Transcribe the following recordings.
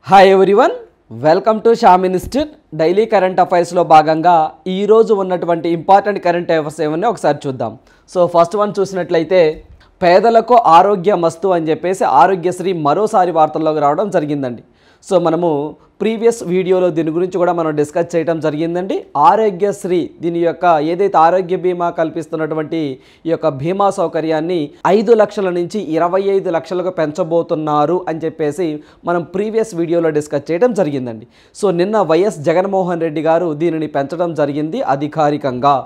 Hi everyone, welcome to Shyam institute. Daily current అఫైర్స్లో భాగంగా ఈరోజు ఉన్నటువంటి ఇంపార్టెంట్ కరెంట్ అఫైర్స్ ఏమన్నా ఒకసారి చూద్దాం. సో ఫస్ట్ వన్ చూసినట్లయితే పేదలకు ఆరోగ్య మస్తు అని చెప్పేసి ఆరోగ్యశ్రీ మరోసారి వార్తల్లోకి రావడం జరిగిందండి. సో మనము ప్రీవియస్ వీడియోలో దీని గురించి కూడా మనం డిస్కస్ చేయడం జరిగిందండి. ఆరోగ్యశ్రీ దీని యొక్క ఏదైతే ఆరోగ్య బీమా కల్పిస్తున్నటువంటి ఈ యొక్క బీమా సౌకర్యాన్ని 5 లక్షల నుంచి 25 లక్షలకు పెంచబోతున్నారు అని చెప్పేసి మనం ప్రీవియస్ వీడియోలో డిస్కస్ చేయడం జరిగిందండి. సో నిన్న వైఎస్ జగన్మోహన్ రెడ్డి గారు దీనిని పెంచడం జరిగింది అధికారికంగా.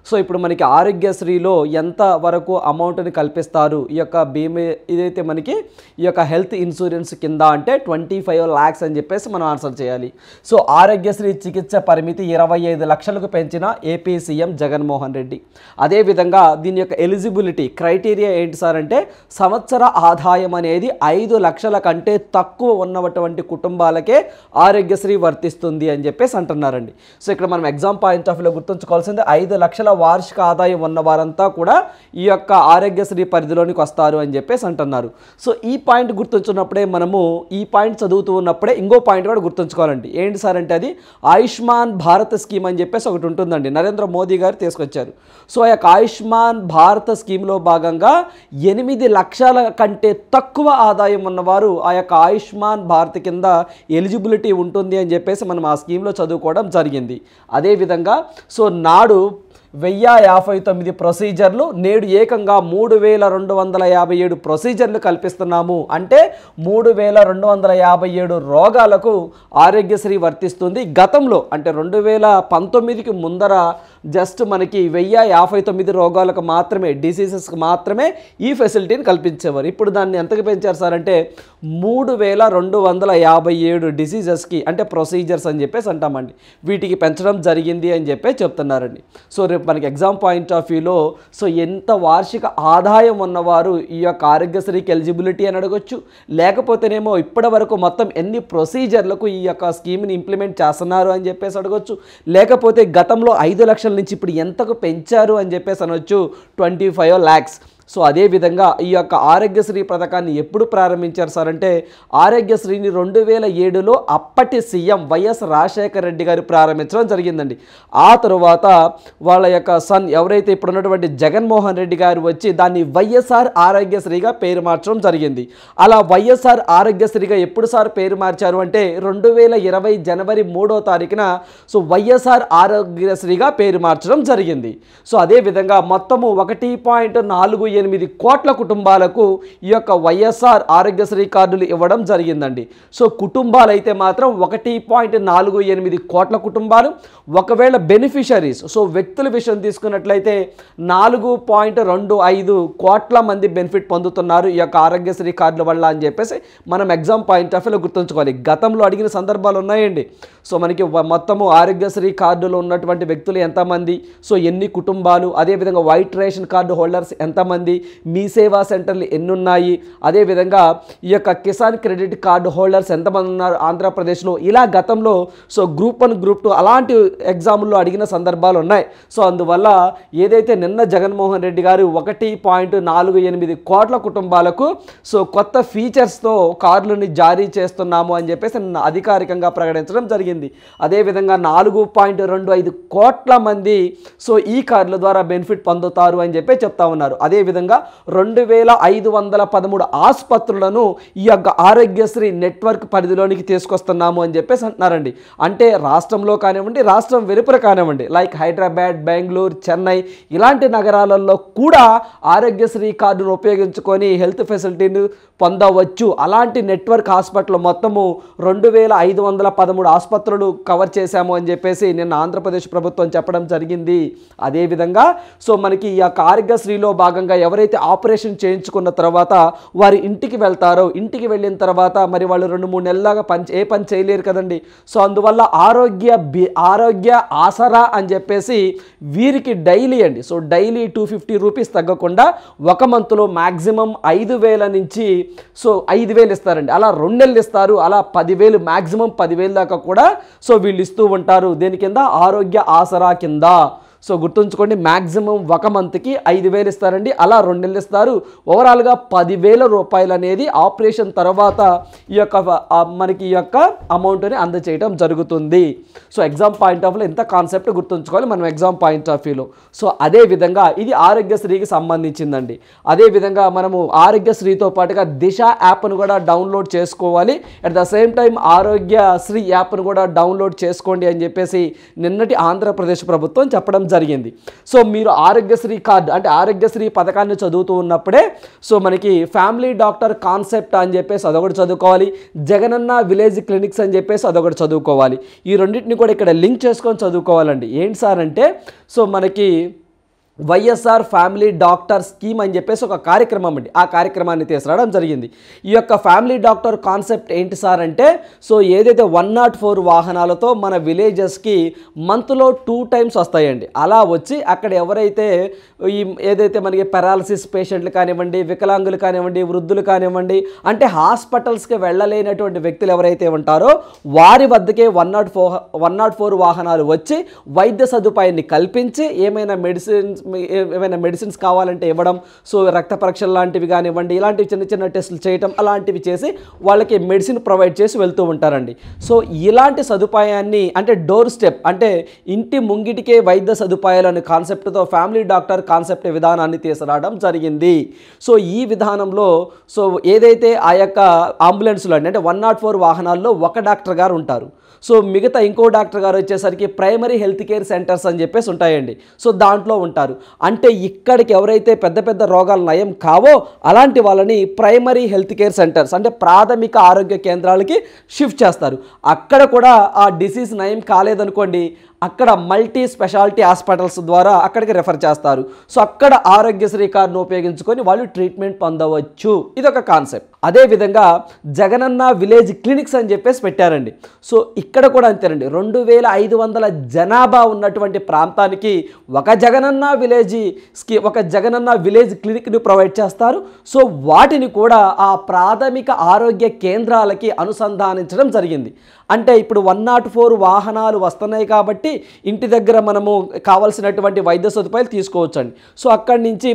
సో ఇప్పుడు మనకి ఆరోగ్యశ్రీలో ఎంత వరకు అమౌంట్ని కల్పిస్తారు ఈ యొక్క బీమా ఇదైతే మనకి ఈ యొక్క హెల్త్ ఇన్సూరెన్స్ కింద అంటే 25 lakhs అని చెప్పేసి మనం ఆన్సర్ చేయాలి. సో ఆరోగ్యశ్రీ చికిత్స పరిమితి 25 లక్షలకు పెంచిన ఏపీ సీఎం జగన్మోహన్ రెడ్డి. అదేవిధంగా దీని యొక్క ఎలిజిబిలిటీ క్రైటీరియా ఏంటి సార్ అంటే సంవత్సర ఆదాయం అనేది 5 లక్షల కంటే తక్కువ ఉన్నటువంటి కుటుంబాలకే ఆరోగ్యశ్రీ వర్తిస్తుంది అని చెప్పేసి అంటున్నారండి. సో ఇక్కడ మనం ఎగ్జామ్ పాయింట్ ఆఫ్ వ్యూలో గుర్తుంచుకోవాల్సింది 5 లక్షల వార్షిక ఆదాయం ఉన్న వారంతా కూడా ఈ యొక్క ఆరోగ్యశ్రీ పరిధిలోనికి వస్తారు అని చెప్పేసి అంటున్నారు. సో ఈ పాయింట్ గుర్తుంచున్నప్పుడే మనము ఈ పాయింట్ చదువుతూ ఉన్నప్పుడే ఇంకో పాయింట్ కూడా గుర్తుంచుకోవాలండి. ఏంటి సార్ అంటే అది ఆయుష్మాన్ భారత్ స్కీమ్ అని చెప్పేసి ఒకటి ఉంటుందండి, నరేంద్ర మోదీ గారు తీసుకొచ్చారు. సో ఆ యొక్క ఆయుష్మాన్ భారత్ స్కీమ్లో భాగంగా 8 లక్షల కంటే తక్కువ ఆదాయం ఉన్నవారు ఆ యొక్క ఆయుష్మాన్ భారత్ కింద ఎలిజిబిలిటీ ఉంటుంది అని చెప్పేసి మనం ఆ స్కీమ్లో చదువుకోవడం జరిగింది. అదేవిధంగా సో నాడు 1059 ప్రొసీజర్లు నేడు ఏకంగా 3257 ప్రొసీజర్లు కల్పిస్తున్నాము. అంటే 3257 రోగాలకు ఆరోగ్యశ్రీ వర్తిస్తుంది. గతంలో అంటే 2019కి ముందర జస్ట్ మనకి 1059 రోగాలకు మాత్రమే, డిసీజెస్కి మాత్రమే ఈ ఫెసిలిటీని కల్పించేవారు. ఇప్పుడు దాన్ని ఎంతకు పెంచారు సార్ అంటే 3257 డిసీజెస్కి అంటే ప్రొసీజర్స్ అని చెప్పేసి అంటామండి, వీటికి పెంచడం జరిగింది అని చెప్పి చెప్తున్నారండి. సో రేపు మనకి ఎగ్జామ్ పాయింట్ ఆఫ్ వ్యూలో సో ఎంత వార్షిక ఆదాయం ఉన్నవారు ఈ యొక్క ఆరోగ్యశ్రీకి ఎలిజిబిలిటీ అని అడగొచ్చు, లేకపోతేనేమో ఇప్పటి వరకు మొత్తం ఎన్ని ప్రొసీజర్లకు ఈ యొక్క స్కీమ్ని ఇంప్లిమెంట్ చేస్తున్నారు అని చెప్పేసి అడగొచ్చు, లేకపోతే గతంలో 5 లక్షల నుంచి ఇప్పుడు ఎంతకు పెంచారు అని చెప్పేసి అనొచ్చు 25 lakhs. సో అదేవిధంగా ఈ యొక్క ఆరోగ్యశ్రీ పథకాన్ని ఎప్పుడు ప్రారంభించారు సార్ అంటే ఆరోగ్యశ్రీని 2007లో అప్పటి సీఎం వైఎస్ రాజశేఖర రెడ్డి గారు ప్రారంభించడం జరిగిందండి. ఆ తరువాత వాళ్ళ యొక్క సన్ ఎవరైతే ఇప్పుడు ఉన్నటువంటి జగన్మోహన్ రెడ్డి గారు వచ్చి దాన్ని వైఎస్ఆర్ ఆరోగ్యశ్రీగా పేరు మార్చడం జరిగింది. అలా వైఎస్ఆర్ ఆరోగ్యశ్రీగా ఎప్పుడు సార్ పేరు మార్చారు అంటే 2020 జనవరి 3వ తారీఖున సో వైఎస్ఆర్ ఆరోగ్యశ్రీగా పేరు మార్చడం జరిగింది. సో అదేవిధంగా మొత్తము 1.48 కోట్ల కుటుంబాలకు ఈ యొక్క వైఎస్ఆర్ ఆరోగ్యశ్రీ కార్డులు ఇవ్వడం జరిగిందండి. సో కుటుంబాలు అయితే మాత్రం 1.48 కోట్ల కుటుంబాలు. ఒకవేళ బెనిఫిషరీస్ సో వ్యక్తుల విషయం తీసుకున్నట్లయితే 4.25 కోట్ల మంది బెనిఫిట్ పొందుతున్నారు ఈ యొక్క ఆరోగ్యశ్రీ కార్డుల వల్ల అని చెప్పేసి మనం ఎగ్జామ్ పాయింట్ ఆఫ్ వ్యూలో గుర్తుంచుకోవాలి. గతంలో అడిగిన సందర్భాలు ఉన్నాయండి. సో మనకి మొత్తము ఆరోగ్యశ్రీ కార్డులో ఉన్నటువంటి వ్యక్తులు ఎంతమంది, సో ఎన్ని కుటుంబాలు, అదేవిధంగా వైట్ రేషన్ కార్డు హోల్డర్స్ ఎంతమంది, మీ సేవా సెంటర్లు ఎన్ని ఉన్నాయి, అదేవిధంగా ఈ యొక్క కిసాన్ క్రెడిట్ కార్డు హోల్డర్స్ ఎంతమంది ఉన్నారు ఆంధ్రప్రదేశ్లో, ఇలా గతంలో సో గ్రూప్ 1 గ్రూప్ 2 అలాంటి ఎగ్జామ్లో అడిగిన సందర్భాలు ఉన్నాయి. సో అందువల్ల ఏదైతే నిన్న జగన్మోహన్ రెడ్డి గారు 1.48 కోట్ల కుటుంబాలకు సో కొత్త ఫీచర్స్తో కార్డులని జారీ చేస్తున్నాము అని చెప్పేసి నిన్న అధికారికంగా ప్రకటించడం జరిగింది. అదేవిధంగా 4.25 కోట్ల మంది సో ఈ కార్డుల ద్వారా బెనిఫిట్ పొందుతారు అని చెప్పి చెప్తా ఉన్నారు. అదేవిధంగా 2513 ఆసుపత్రులను ఈ యొక్క ఆరోగ్యశ్రీ నెట్వర్క్ పరిధిలోనికి తీసుకొస్తున్నాము అని చెప్పేసి అంటున్నారండి. అంటే రాష్ట్రంలో కానివ్వండి, రాష్ట్రం వెలుపల కానివ్వండి, లైక్ హైదరాబాద్, బెంగళూరు, చెన్నై ఇలాంటి నగరాలలో కూడా ఆరోగ్యశ్రీ కార్డును ఉపయోగించుకొని హెల్త్ ఫెసిలిటీని పొందవచ్చు. అలాంటి నెట్వర్క్ హాస్పిటల్ మొత్తము 2513 ఆసుపత్రులు కవర్ చేశాము అని చెప్పేసి నిన్న ఆంధ్రప్రదేశ్ ప్రభుత్వం చెప్పడం జరిగింది. అదేవిధంగా సో మనకి ఈ యొక్క ఆరోగ్యశ్రీలో భాగంగా ఎవరైతే ఆపరేషన్ చేయించుకున్న తర్వాత వారి ఇంటికి వెళ్తారో, ఇంటికి వెళ్ళిన తర్వాత మరి వాళ్ళు 2-3 నెలలాగా ఏ పని చేయలేరు కదండి. సో అందువల్ల ఆరోగ్య ఆసరా అని చెప్పేసి వీరికి డైలీ అండి సో డైలీ 250 రూపీస్ తగ్గకుండా ఒక మంత్లో మ్యాక్సిమం 5,000 నుంచి సో 5,000 ఇస్తారండి. అలా 2 నెలలు ఇస్తారు, అలా 10,000 మ్యాక్సిమం 10,000 దాకా కూడా సో వీళ్ళు ఇస్తూ ఉంటారు. దేని కింద? ఆరోగ్య ఆసరా కింద. సో గుర్తుంచుకోండి, మ్యాక్సిమం ఒక మంత్కి 5,000 ఇస్తారండి. అలా 2 నెలలు ఇస్తారు. ఓవరాల్గా 10,000 రూపాయలు అనేది ఆపరేషన్ తర్వాత ఈ యొక్క మనకి ఈ యొక్క అమౌంట్ని అందచేయడం జరుగుతుంది. సో ఎగ్జామ్ పాయింట్ ఆఫ్ వ్యూలో ఇంత కాన్సెప్ట్ గుర్తుంచుకోవాలి మనం ఎగ్జామ్ పాయింట్ ఆఫ్ వ్యూలో. సో అదేవిధంగా ఇది ఆరోగ్యశ్రీకి సంబంధించిందండి. అదేవిధంగా మనము ఆరోగ్యశ్రీతో పాటుగా దిశ యాప్ను కూడా డౌన్లోడ్ చేసుకోవాలి. At the same time Aarogyasri యాప్ను కూడా డౌన్లోడ్ చేసుకోండి అని చెప్పేసి నిన్నటి ఆంధ్రప్రదేశ్ ప్రభుత్వం చెప్పడం జరిగింది. సో మీరు ఆరోగ్యశ్రీ కార్డు అంటే ఆరోగ్యశ్రీ పథకాన్ని చదువుతూ ఉన్నప్పుడే సో మనకి ఫ్యామిలీ డాక్టర్ కాన్సెప్ట్ అని చెప్పేసి అదొకటి చదువుకోవాలి, జగనన్న విలేజ్ క్లినిక్స్ అని చెప్పేసి అదొకటి చదువుకోవాలి. ఈ రెండింటిని కూడా ఇక్కడ లింక్ చేసుకొని చదువుకోవాలండి. ఏంటి సార్ అంటే సో మనకి వైఎస్ఆర్ ఫ్యామిలీ డాక్టర్ స్కీమ్ అని చెప్పేసి ఒక కార్యక్రమం అండి. ఆ కార్యక్రమాన్ని తీసుకురావడం జరిగింది. ఈ యొక్క ఫ్యామిలీ డాక్టర్ కాన్సెప్ట్ ఏంటి సార్ అంటే సో ఏదైతే 104 వాహనాలతో మన విలేజెస్కి మంత్లో 2 టైమ్స్ వస్తాయండి. అలా వచ్చి అక్కడ ఎవరైతే ఏదైతే మనకి పెరాలసిస్ పేషెంట్లు కానివ్వండి, వికలాంగులు కానివ్వండి, వృద్ధులు కానివ్వండి, అంటే హాస్పిటల్స్కి వెళ్ళలేనటువంటి వ్యక్తులు ఎవరైతే ఉంటారో వారి వద్దకే 104 వాహనాలు వచ్చి వైద్య సదుపాయాన్ని కల్పించి ఏమైనా మెడిసిన్స్ కావాలంటే ఇవ్వడం, సో రక్త పరీక్షలు లాంటివి కానివ్వండి, ఇలాంటివి చిన్న చిన్న టెస్టులు చేయటం అలాంటివి చేసి వాళ్ళకి మెడిసిన్ ప్రొవైడ్ చేసి వెళ్తూ ఉంటారండి. సో ఇలాంటి సదుపాయాన్ని అంటే డోర్ స్టెప్ అంటే ఇంటి ముంగిటికే వైద్య సదుపాయాలు అనే కాన్సెప్ట్తో ఫ్యామిలీ డాక్టర్ కాన్సెప్ట్ విధానాన్ని తీసుకురావడం జరిగింది. సో ఈ విధానంలో సో ఏదైతే ఆ యొక్క అంబులెన్స్లో అంటే 104 వాహనాల్లో ఒక డాక్టర్ గారు ఉంటారు. సో మిగతా ఇంకో డాక్టర్ గారు వచ్చేసరికి ప్రైమరీ హెల్త్ కేర్ సెంటర్స్ అని చెప్పేసి ఉంటాయండి. సో దాంట్లో ఉంటారు. అంటే ఇక్కడికి ఎవరైతే పెద్ద పెద్ద రోగాలు నయం కావో అలాంటి వాళ్ళని ప్రైమరీ హెల్త్ కేర్ సెంటర్స్ అంటే ప్రాథమిక ఆరోగ్య కేంద్రాలకి షిఫ్ట్ చేస్తారు. అక్కడ కూడా ఆ డిసీజ్ నయం కాలేదనుకోండి, అక్కడ మల్టీ స్పెషాలిటీ హాస్పిటల్స్ ద్వారా అక్కడికి రెఫర్ చేస్తారు. సో అక్కడ ఆరోగ్యశ్రీ కార్డును ఉపయోగించుకొని వాళ్ళు ట్రీట్మెంట్ పొందవచ్చు. ఇదొక కాన్సెప్ట్. అదేవిధంగా జగనన్న విలేజ్ క్లినిక్స్ అని చెప్పేసి పెట్టారండి. సో ఇక్కడ కూడా అంతేనండి, 2,500 జనాభా ఉన్నటువంటి ప్రాంతానికి ఒక జగనన్న విలేజ్ క్లినిక్ని ప్రొవైడ్ చేస్తారు. సో వాటిని కూడా ఆ ప్రాథమిక ఆరోగ్య కేంద్రాలకి అనుసంధానించడం జరిగింది. అంటే ఇప్పుడు 104 వాహనాలు వస్తున్నాయి కాబట్టి ఇంటి దగ్గర మనము కావాల్సినటువంటి వైద్య సదుపాయాలు తీసుకోవచ్చండి. సో అక్కడి నుంచి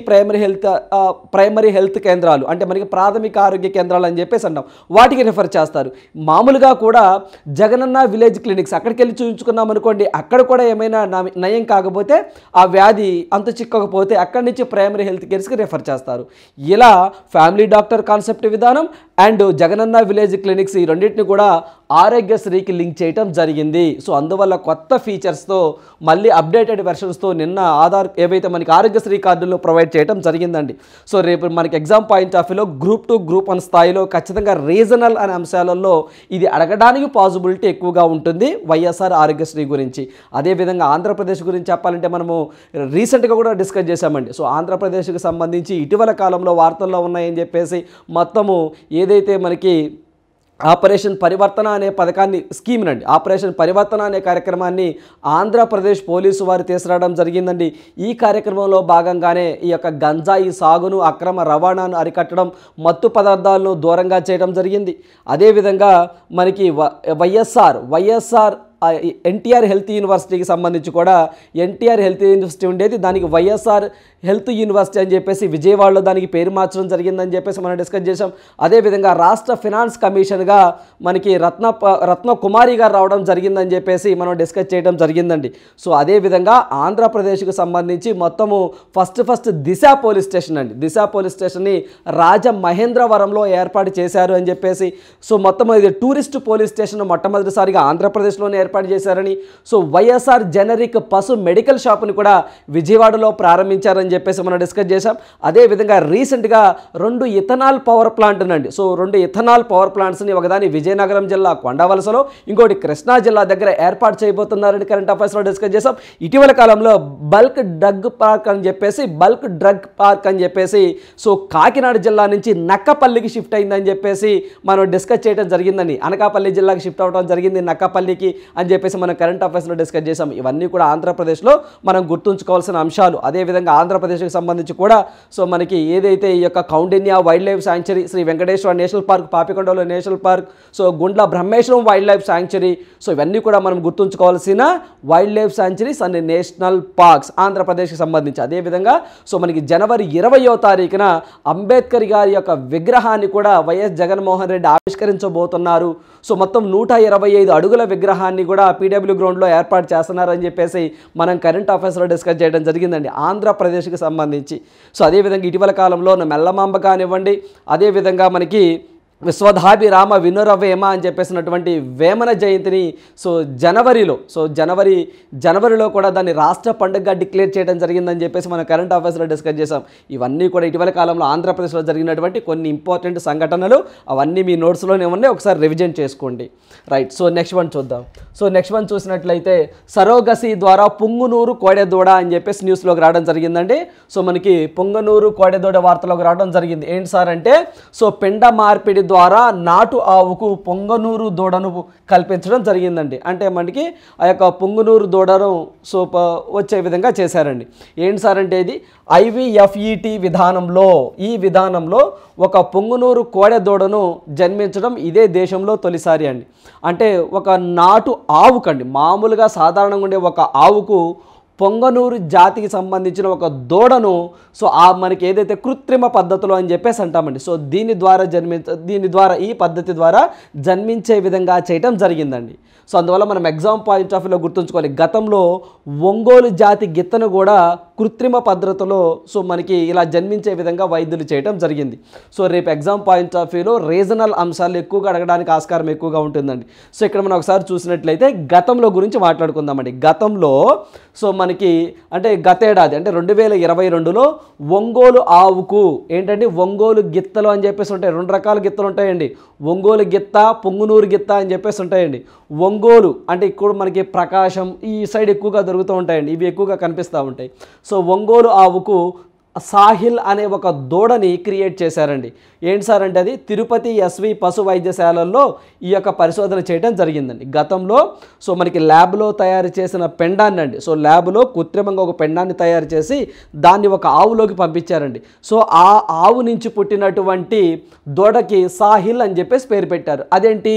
ప్రైమరీ హెల్త్ కేంద్రాలు అంటే మనకి ప్రాథమిక ఆరోగ్య కేంద్రాలు అని చెప్పేసి అంటాం, వాటికి రిఫర్ చేస్తారు. మామూలుగా కూడా జగనన్న విలేజ్ క్లినిక్స్ అక్కడికి వెళ్ళి చూపించుకున్నాం అనుకోండి, అక్కడ కూడా ఏమైనా నయం కాకపోతే ఆ వ్యాధి అంత చిక్కకపోతే అక్కడి నుంచి ప్రైమరీ హెల్త్ కేర్స్కి రిఫర్ చేస్తారు. ఇలా ఫ్యామిలీ డాక్టర్ కాన్సెప్ట్ విధానం అండ్ జగనన్న విలేజ్ క్లినిక్స్ ఈ రెండింటిని కూడా ఆరోగ్యశ్రీకి లింక్ చేయటం జరిగింది. సో అందువల్ల కొత్త ఫీచర్స్తో మళ్ళీ అప్డేటెడ్ వెర్షన్స్తో నిన్న ఆధార్ ఏవైతే మనకి ఆరోగ్యశ్రీ కార్డులను ప్రొవైడ్ చేయడం జరిగిందండి. సో రేపు మనకి ఎగ్జామ్ పాయింట్ ఆఫ్ వ్యూలో గ్రూప్ 2, గ్రూప్ 1 స్థాయిలో ఖచ్చితంగా రీజనల్ అనే అంశాలలో ఇది అడగడానికి పాసిబిలిటీ ఎక్కువగా ఉంటుంది వైఎస్ఆర్ ఆరోగ్యశ్రీ గురించి. అదేవిధంగా ఆంధ్రప్రదేశ్ గురించి చెప్పాలంటే మనము రీసెంట్గా కూడా డిస్కస్ చేశామండి. సో ఆంధ్రప్రదేశ్కి సంబంధించి ఇటీవల కాలంలో వార్తల్లో ఉన్నాయని చెప్పేసి మొత్తము ఏదైతే మనకి ఆపరేషన్ పరివర్తన అనే పథకాన్ని స్కీమ్నండి ఆపరేషన్ పరివర్తన అనే కార్యక్రమాన్ని ఆంధ్రప్రదేశ్ పోలీసు వారు తీసుకురావడం జరిగిందండి. ఈ కార్యక్రమంలో భాగంగానే ఈ యొక్క గంజాయి సాగును, అక్రమ రవాణాను అరికట్టడం, మత్తు పదార్థాలను దూరంగా చేయడం జరిగింది. అదేవిధంగా మనకి వైఎస్ఆర్ ఎన్టీఆర్ హెల్త్ యూనివర్సిటీకి సంబంధించి కూడా ఎన్టీఆర్ హెల్త్ యూనివర్సిటీ ఉండేది, దానికి వైఎస్ఆర్ హెల్త్ యూనివర్సిటీ అని చెప్పేసి విజయవాడలో దానికి పేరు మార్చడం జరిగిందని చెప్పేసి మనం డిస్కస్ చేసాం. అదేవిధంగా రాష్ట్ర ఫినాన్స్ కమిషన్గా మనకి రత్న కుమారి గారు రావడం జరిగిందని చెప్పేసి మనం డిస్కస్ చేయడం జరిగిందండి. సో అదేవిధంగా ఆంధ్రప్రదేశ్కు సంబంధించి మొత్తము ఫస్ట్ దిశ పోలీస్ స్టేషన్ అండి, దిశ పోలీస్ స్టేషన్ని రాజమహేంద్రవరంలో ఏర్పాటు చేశారు అని చెప్పేసి. సో మొత్తం ఇది టూరిస్ట్ పోలీస్ స్టేషన్ మొట్టమొదటిసారిగా ఆంధ్రప్రదేశ్లోనే ఏర్పాటు చేశారని. సో వైఎస్ఆర్ జెనరిక్ పశు మెడికల్ షాప్ని కూడా విజయవాడలో ప్రారంభించారని చెప్పేసి మనం డిస్కస్ చేశాం. అదేవిధంగా రీసెంట్గా 2 ఇథనాల్ పవర్ ప్లాంట్ అండి. సో 2 ఇథనాల్ పవర్ ప్లాంట్స్ని ఒకదాని విజయనగరం జిల్లా కొండవలసలో, ఇంకోటి కృష్ణా జిల్లా దగ్గర ఏర్పాటు చేయబోతున్నారని కరెంట్ అఫైర్స్లో డిస్కస్ చేశాం. ఇటీవల కాలంలో బల్క్ డ్రగ్ పార్క్ అని చెప్పేసి సో కాకినాడ జిల్లా నుంచి నక్కపల్లికి షిఫ్ట్ అయిందని చెప్పేసి మనం డిస్కస్ చేయడం జరిగిందండి. అనకాపల్లి జిల్లాకి షిఫ్ట్ అవ్వడం జరిగింది నక్కపల్లికి. అని చెప్పేసి మనం కరెంట్ అఫైర్స్లో డిస్కస్ చేసాం. ఇవన్నీ కూడా ఆంధ్రప్రదేశ్లో మనం గుర్తుంచుకోవాల్సిన అంశాలు. అదేవిధంగా ఆంధ్రప్రదేశ్కి సంబంధించి కూడా సో మనకి ఏదైతే ఈ యొక్క Kaundinya wildlife sanctuary, Sri Venkateswara national park, పాపికొండలో national park, so Gundla Brahmeswaram wildlife sanctuary, so ఇవన్నీ కూడా మనం గుర్తుంచుకోవాల్సిన wildlife sanctuaries and national parks ఆంధ్రప్రదేశ్కి సంబంధించి. అదేవిధంగా సో మనకి జనవరి 20వ తారీఖున అంబేద్కర్ గారి యొక్క విగ్రహాన్ని కూడా వైఎస్ జగన్మోహన్ రెడ్డి ఆవిష్కరించబోతున్నారు. సో మొత్తం 125 అడుగుల విగ్రహాన్ని కూడా పీడబ్ల్యూ గ్రౌండ్లో ఏర్పాటు చేస్తున్నారని చెప్పేసి మనం కరెంట్ అఫైర్స్లో డిస్కస్ చేయడం జరిగిందండి ఆంధ్రప్రదేశ్కి సంబంధించి. సో అదేవిధంగా ఇటీవల కాలంలో మెల్లమాంబ కానివ్వండి, అదేవిధంగా మనకి విశ్వధాభిరామ వినురవేమ అని చెప్పేసినటువంటి వేమన జయంతిని సో జనవరిలో కూడా దాన్ని రాష్ట్ర పండుగగా డిక్లేర్ చేయడం జరిగిందని చెప్పేసి మనం కరెంట్ అఫైర్స్లో డిస్కస్ చేసాం. ఇవన్నీ కూడా ఇటీవల కాలంలో ఆంధ్రప్రదేశ్లో జరిగినటువంటి కొన్ని ఇంపార్టెంట్ సంఘటనలు. అవన్నీ మీ నోట్స్లోనే ఉన్నాయి, ఒకసారి రివిజన్ చేసుకోండి. రైట్, సో నెక్స్ట్ వన్ చూద్దాం. సో నెక్స్ట్ వన్ చూసినట్లయితే సరోగసి ద్వారా పుంగునూరు కోడెదూడ అని చెప్పేసి న్యూస్లోకి రావడం జరిగిందండి. సో మనకి పుంగనూరు కోడెదూడ వార్తలోకి రావడం జరిగింది. ఏంటి సార్ అంటే సో పిండ మార్పిడి ద్వారా నాటు ఆవుకు పొంగనూరు దూడను కల్పించడం జరిగిందండి. అంటే మనకి ఆ యొక్క పొంగనూరు దూడను సో వచ్చే విధంగా చేశారండి. ఏంటి సార్ అంటే ఇది IVFET ఈ విధానంలో ఒక పొంగనూరు కోడె దూడను జన్మించడం ఇదే దేశంలో తొలిసారి అండి. అంటే ఒక నాటు ఆవుకండి, మామూలుగా సాధారణంగా ఉండే ఒక ఆవుకు పొంగనూరు జాతికి సంబంధించిన ఒక దూడను సో మనకి ఏదైతే కృత్రిమ పద్ధతులు అని చెప్పేసి అంటామండి. సో దీని ద్వారా ఈ పద్ధతి ద్వారా జన్మించే విధంగా చేయటం జరిగిందండి. సో అందువల్ల మనం ఎగ్జామ్ పాయింట్ ఆఫ్ వ్యూలో గుర్తుంచుకోవాలి, గతంలో ఒంగోలు జాతి గిత్తను కూడా కృత్రిమ పద్ధతిలో సో మనకి ఇలా జన్మించే విధంగా వైద్యులు చేయడం జరిగింది. సో రేపు ఎగ్జామ్ పాయింట్ ఆఫ్ వ్యూలో రీజనల్ అంశాలు ఎక్కువగా అడగడానికి ఆస్కారం ఎక్కువగా ఉంటుందండి. సో ఇక్కడ మనం ఒకసారి చూసినట్లయితే గతంలో గురించి మాట్లాడుకుందామండి. గతంలో సో మనకి అంటే గతేడాది అంటే 2022లో ఒంగోలు ఆవుకు ఏంటంటే ఒంగోలు గిత్తలు అని చెప్పేసి ఉంటాయి. 2 రకాల గిత్తలు ఉంటాయండి, ఒంగోలు గిత్త, పొంగునూరు గిత్త అని చెప్పేసి ఉంటాయండి. ఒంగోలు అంటే ఇక్కడ మనకి ప్రకాశం ఈ సైడ్ ఎక్కువగా దొరుకుతూ ఉంటాయండి, ఇవి ఎక్కువగా కనిపిస్తూ ఉంటాయి. సో ఒంగోలు ఆవుకు సాహిల్ అనే ఒక దూడని క్రియేట్ చేశారండి. ఏంటి సార్ అంటే అది తిరుపతి SV పశు వైద్యశాలల్లో ఈ యొక్క పరిశోధన చేయడం జరిగిందండి. గతంలో సో మనకి ల్యాబ్లో తయారు చేసిన పెండాన్ని అండి, సో ల్యాబ్లో కృత్రిమంగా ఒక పెండాన్ని తయారు చేసి దాన్ని ఒక ఆవులోకి పంపించారండి. సో ఆ ఆవు నుంచి పుట్టినటువంటి దూడకి సాహిల్ అని చెప్పేసి పేరు పెట్టారు. అదేంటి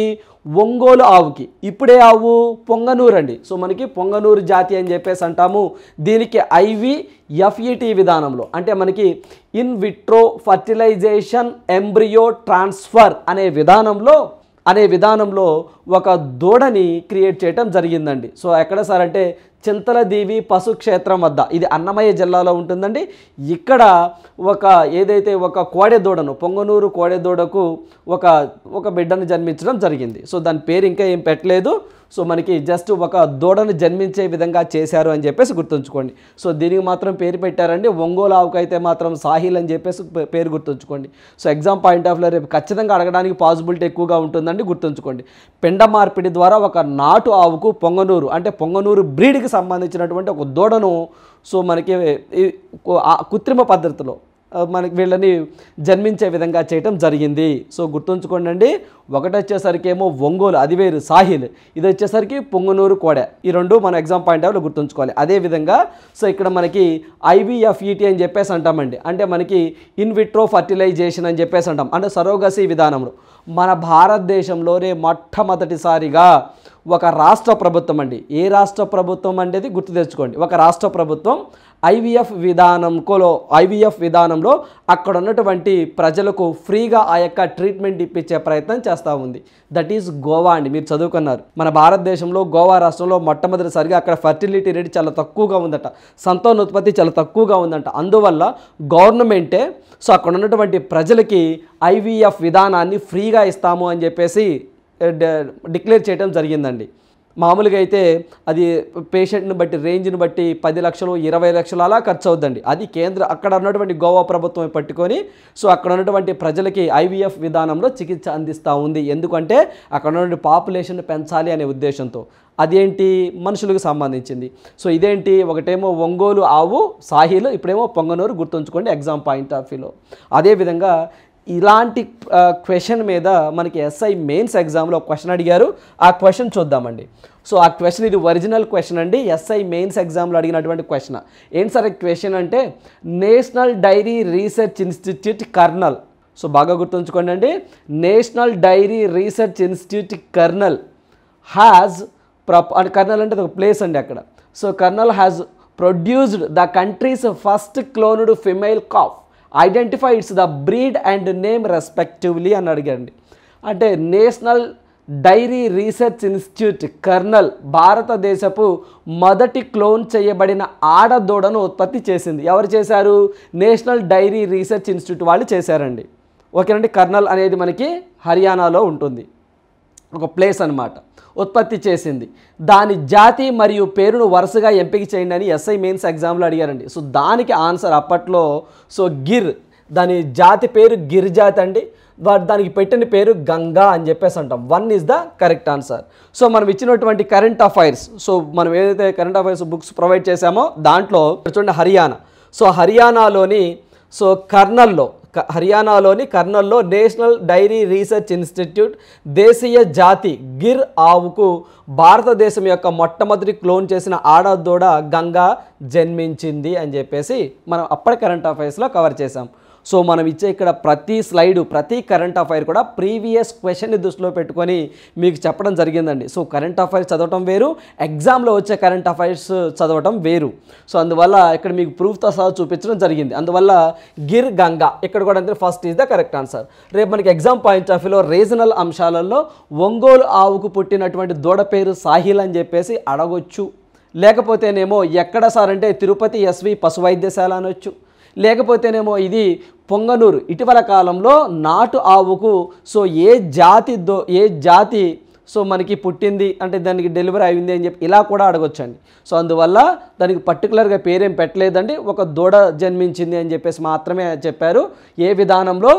ఒంగోలు ఆవుకి. ఇప్పుడే ఆవు పొంగనూరు అండి. సో మనకి పొంగనూరు జాతి అని చెప్పేసి అంటాము. దీనికి IVFET విధానంలో అంటే మనకి in vitro fertilization embryo transfer అనే విధానంలో ఒక దూడని క్రియేట్ చేయటం జరిగిందండి. సో ఎక్కడ సార్ అంటే చింతలదేవి పశు క్షేత్రం వద్ద, ఇది అన్నమయ్య జిల్లాలో ఉంటుందండి. ఇక్కడ ఏదైతే ఒక కోడె దూడను పొంగనూరు కోడె దూడకు ఒక బిడ్డను జన్మించడం జరిగింది. సో దాని పేరు ఇంకా ఏం పెట్టలేదు. సో మనకి జస్ట్ ఒక దూడను జన్మించే విధంగా చేశారు అని చెప్పేసి గుర్తుంచుకోండి. సో దీనికి మాత్రం పేరు పెట్టారండి. ఒంగోలు ఆవుకైతే మాత్రం సాహిల్ అని చెప్పేసి పేరు గుర్తుంచుకోండి. సో ఎగ్జామ్ పాయింట్ ఆఫ్ వ్యూలో రేపు ఖచ్చితంగా అడగడానికి పాసిబిలిటీ ఎక్కువగా ఉంటుందండి, గుర్తుంచుకోండి. పిండ మార్పిడి ద్వారా ఒక నాటు ఆవుకు పొంగనూరు అంటే పొంగనూరు బ్రీడ్కి సంబంధించినటువంటి ఒక దూడను సో మనకి కృత్రిమ పద్ధతిలో మనకి వీళ్ళని జన్మించే విధంగా చేయటం జరిగింది. సో గుర్తుంచుకోండి అండి, ఒకటి వచ్చేసరికి ఏమో ఒంగోలు, అది వేరు సాహిల్, ఇది వచ్చేసరికి పొంగనూరు కోడె. ఈ రెండు మన ఎగ్జామ్ పాయింట్ ఆఫ్ వ్యూలో గుర్తుంచుకోవాలి. అదేవిధంగా సో ఇక్కడ మనకి IVFET అని చెప్పేసి అంటామండి. అంటే మనకి ఇన్ విట్రో ఫర్టిలైజేషన్ అని చెప్పేసి అంటాం. అంటే సరోగసి విధానంలో మన భారతదేశంలోనే మొట్టమొదటిసారిగా ఒక రాష్ట్ర ప్రభుత్వం అండి, ఏ రాష్ట్ర ప్రభుత్వం అనేది గుర్తు తెచ్చుకోండి, ఒక రాష్ట్ర ప్రభుత్వం IVF విధానంలో అక్కడ ఉన్నటువంటి ప్రజలకు ఫ్రీగా ఆ యొక్క ట్రీట్మెంట్ ఇప్పించే ప్రయత్నం చేస్తూ ఉంది. దట్ ఈస్ గోవా అండి. మీరు చదువుకున్నారు, మన భారతదేశంలో గోవా రాష్ట్రంలో మొట్టమొదటిసారిగా అక్కడ ఫర్టిలిటీ రేట్ చాలా తక్కువగా ఉందట, సంతానోత్పత్తి చాలా తక్కువగా ఉందంట. అందువల్ల గవర్నమెంటే సో అక్కడ ఉన్నటువంటి ప్రజలకి IVF విధానాన్ని ఫ్రీగా ఇస్తాము అని చెప్పేసి డిక్లేర్ చేయడం జరిగిందండి. మామూలుగా అయితే అది పేషెంట్ని బట్టి రేంజ్ని బట్టి 10 లక్షలు 20 లక్షలు అలా ఖర్చు అవుద్దండి. అది అక్కడ ఉన్నటువంటి గోవా ప్రభుత్వం పట్టుకొని సో అక్కడ ఉన్నటువంటి ప్రజలకి IVF విధానంలో చికిత్స అందిస్తూ ఉంది. ఎందుకంటే అక్కడ ఉన్నటువంటి పాపులేషన్ పెంచాలి అనే ఉద్దేశంతో. అదేంటి మనుషులకు సంబంధించింది. సో ఇదేంటి, ఒకటేమో ఒంగోలు ఆవు సాహిల్, ఇప్పుడేమో పొంగనూరు, గుర్తుంచుకోండి ఎగ్జామ్ పాయింట్ ఆఫ్ వ్యూలో. అదేవిధంగా ఇలాంటి క్వశ్చన్ మీద మనకి ఎస్ఐ మెయిన్స్ ఎగ్జామ్లో క్వశ్చన్ అడిగారు. ఆ క్వశ్చన్ చూద్దామండి. సో ఆ క్వశ్చన్ ఇది ఒరిజినల్ క్వశ్చన్ అండి, ఎస్ఐ మెయిన్స్ ఎగ్జామ్లో అడిగినటువంటి క్వశ్చన్. ఏంటి సార్ క్వశ్చన్ అంటే national dairy research institute Karnal. So బాగా గుర్తుంచుకోండి అండి, national dairy research institute Karnal has Karnal అంటే ఒక ప్లేస్ అండి అక్కడ. So Karnal has produced the country's first cloned female calf, identify its the breed and name respectively అని అడిగండి. అంటే national dairy research institute Karnal భారతదేశపు మొదటి క్లోన్ చేయబడిన ఆడదూడను ఉత్పత్తి చేసింది. ఎవరు చేశారు? నేషనల్ డైరీ రీసెర్చ్ ఇన్స్టిట్యూట్ వాళ్ళు చేశారండి. ఓకేనండి. కర్నల్ అనేది మనకి హర్యానాలో ఉంటుంది, ఒక ప్లేస్ అన్నమాట. ఉత్పత్తి చేసింది. దాని జాతి మరియు పేరును వరుసగా ఎంపిక చేయండి అని ఎస్ఐ మెయిన్స్ ఎగ్జామ్లో అడిగారండి. సో దానికి ఆన్సర్ అప్పట్లో సో గిర్, దాని జాతి పేరు గిర్ జాతి అండి. దానికి పెట్టిన పేరు గంగా అని చెప్పేసి అంటాం. 1 is the correct answer. So మనం ఇచ్చినటువంటి కరెంట్ అఫైర్స్, సో మనం ఏదైతే కరెంట్ అఫైర్స్ బుక్స్ ప్రొవైడ్ చేశామో దాంట్లో చూడండి హర్యానా. సో హర్యానాలోని సో కర్నల్లో నేషనల్ డైరీ రీసెర్చ్ ఇన్స్టిట్యూట్ దేశీయ జాతి గిర్ ఆవుకు భారతదేశం యొక్క మొట్టమొదటి క్లోన్ చేసిన ఆడదూడ గంగా జన్మించింది అని చెప్పేసి మనం అప్పటి కరెంట్ అఫైర్స్లో కవర్ చేసాం. సో మనం ఇచ్చే ఇక్కడ ప్రతి స్లైడు, ప్రతి కరెంట్ అఫైర్ కూడా ప్రీవియస్ క్వశ్చన్ని దృష్టిలో పెట్టుకొని మీకు చెప్పడం జరిగిందండి. సో కరెంట్ అఫైర్స్ చదవటం వేరు, ఎగ్జామ్లో వచ్చే కరెంట్ అఫైర్స్ చదవటం వేరు. సో అందువల్ల ఇక్కడ మీకు ప్రూఫ్తో సహా చూపించడం జరిగింది. అందువల్ల గిర్ గంగా ఇక్కడ కూడా అంటే first is the correct answer. రేపు మనకి ఎగ్జామ్ పాయింట్ ఆఫ్ వ్యూలో రీజనల్ అంశాలలో ఒంగోలు ఆవుకు పుట్టినటువంటి దూడ పేరు సాహిల్ అని చెప్పేసి అడగొచ్చు. లేకపోతేనేమో ఎక్కడ సార్ అంటే తిరుపతి ఎస్వి పశు వైద్యశాల అనొచ్చు. లేకపోతేనేమో ఇది పొంగనూరు ఇటీవల కాలంలో నాటు ఆవుకు సో ఏ జాతి సో మనకి పుట్టింది అంటే దానికి డెలివరీ అయింది అని చెప్పి ఇలా కూడా అడగొచ్చండి. సో అందువల్ల దానికి పర్టికులర్గా పేరేం పెట్టలేదండి, ఒక దూడ జన్మించింది అని చెప్పేసి మాత్రమే చెప్పారు. ఏ విధానంలో?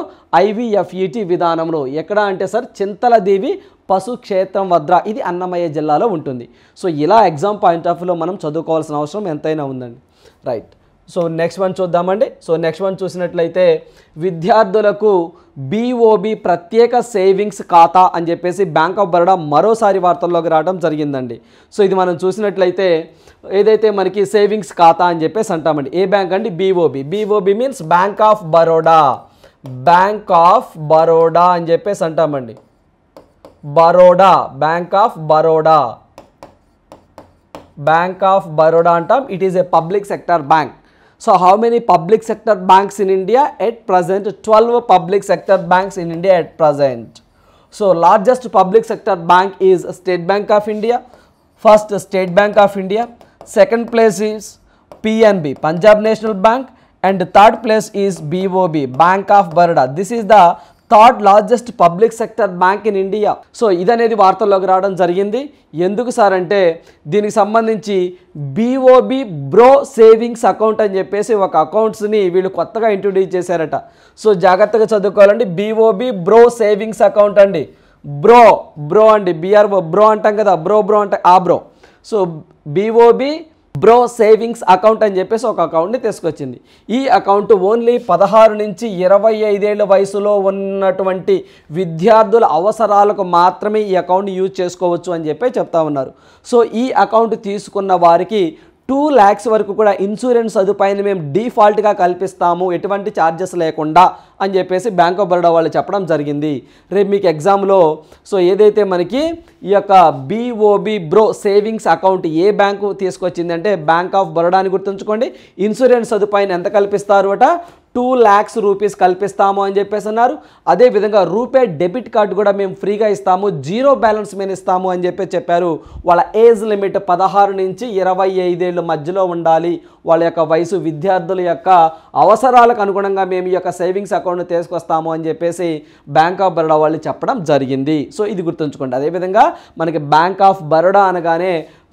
IVFET విధానంలో. ఎక్కడ అంటే సార్ చింతలదేవి పశు క్షేత్రం వద్ద, ఇది అన్నమయ్య జిల్లాలో ఉంటుంది. సో ఇలా ఎగ్జామ్ పాయింట్ ఆఫ్ వ్యూలో మనం చదువుకోవాల్సిన అవసరం ఎంతైనా ఉందండి. రైట్. సో నెక్స్ట్ వన్ చూద్దామండి. సో నెక్స్ట్ వన్ చూసినట్లయితే విద్యార్థులకు BOB ప్రత్యేక సేవింగ్స్ ఖాతా అని చెప్పేసి బ్యాంక్ ఆఫ్ బరోడా మరోసారి వార్తల్లోకి రావడం జరిగిందండి. సో ఇది మనం చూసినట్లయితే ఏదైతే మనకి సేవింగ్స్ ఖాతా అని చెప్పేసి అంటామండి. ఏ బ్యాంక్ అండి? BOB means bank of Baroda. Bank of Baroda అని చెప్పేసి అంటామండి. Baroda, bank of Baroda, bank of Baroda అంటాం. It is a public sector bank. So how many public sector banks in India at present? 12 public sector banks in India at present. So largest public sector bank is State Bank of India. First State Bank of India. Second place is PNB, Punjab National Bank. And third place is BOB, Bank of Baroda. This is the third largest public sector bank in India. So ఇదనేది వార్తల్లోకి రావడం జరిగింది. ఎందుకు sir అంటే దీనికి సంబంధించి BOB bro savings account అని చెప్పేసి ఒక అకౌంట్స్ని వీళ్ళు కొత్తగా ఇంట్రొడ్యూస్ చేశారట. సో జాగ్రత్తగా చదువుకోవాలండి. BOB బ్రో సేవింగ్స్ అకౌంట్ అండి. బ్రో అండి, BRO బ్రో అంటాం కదా, బ్రో అంటే ఆ bro. So BOB bro savings account అని చెప్పేసి ఒక అకౌంట్ని తీసుకొచ్చింది. ఈ అకౌంట్ ఓన్లీ 16 నుంచి 25 ఏళ్ళ వయసులో ఉన్నటువంటి విద్యార్థుల అవసరాలకు మాత్రమే ఈ అకౌంట్ యూజ్ చేసుకోవచ్చు అని చెప్పి చెప్తా ఉన్నారు. సో ఈ అకౌంట్ తీసుకున్న వారికి 2 lakhs వరకు కూడా ఇన్సూరెన్స్ సదుపాయాన్ని మేము డిఫాల్ట్గా కల్పిస్తాము, ఎటువంటి ఛార్జెస్ లేకుండా అని చెప్పేసి బ్యాంక్ ఆఫ్ బరోడా వాళ్ళు చెప్పడం జరిగింది. రేపు మీకు ఎగ్జామ్లో సో ఏదైతే మనకి ఈ యొక్క BOB బ్రో సేవింగ్స్ అకౌంట్ ఏ బ్యాంకు తీసుకొచ్చిందంటే బ్యాంక్ ఆఫ్ బరోడా అని గుర్తుంచుకోండి. ఇన్సూరెన్స్ సదుపాయాన్ని ఎంత కల్పిస్తారు అట? 2 lakhs రూపీస్ కల్పిస్తాము అని చెప్పేసి అన్నారు. అదేవిధంగా రూపే డెబిట్ కార్డు కూడా మేము ఫ్రీగా ఇస్తాము, 0 బ్యాలెన్స్ మేము ఇస్తాము అని చెప్పారు. వాళ్ళ ఏజ్ లిమిట్ 16 నుంచి 25 ఏళ్ళ మధ్యలో ఉండాలి. వాళ్ళ యొక్క వయసు, విద్యార్థుల యొక్క అవసరాలకు అనుగుణంగా మేము ఈ యొక్క సేవింగ్స్ అకౌంట్ తీసుకొస్తాము అని చెప్పేసి బ్యాంక్ ఆఫ్ బరోడా వాళ్ళు చెప్పడం జరిగింది. సో ఇది గుర్తుంచుకోండి. అదేవిధంగా మనకి బ్యాంక్ ఆఫ్ బరోడా అనగానే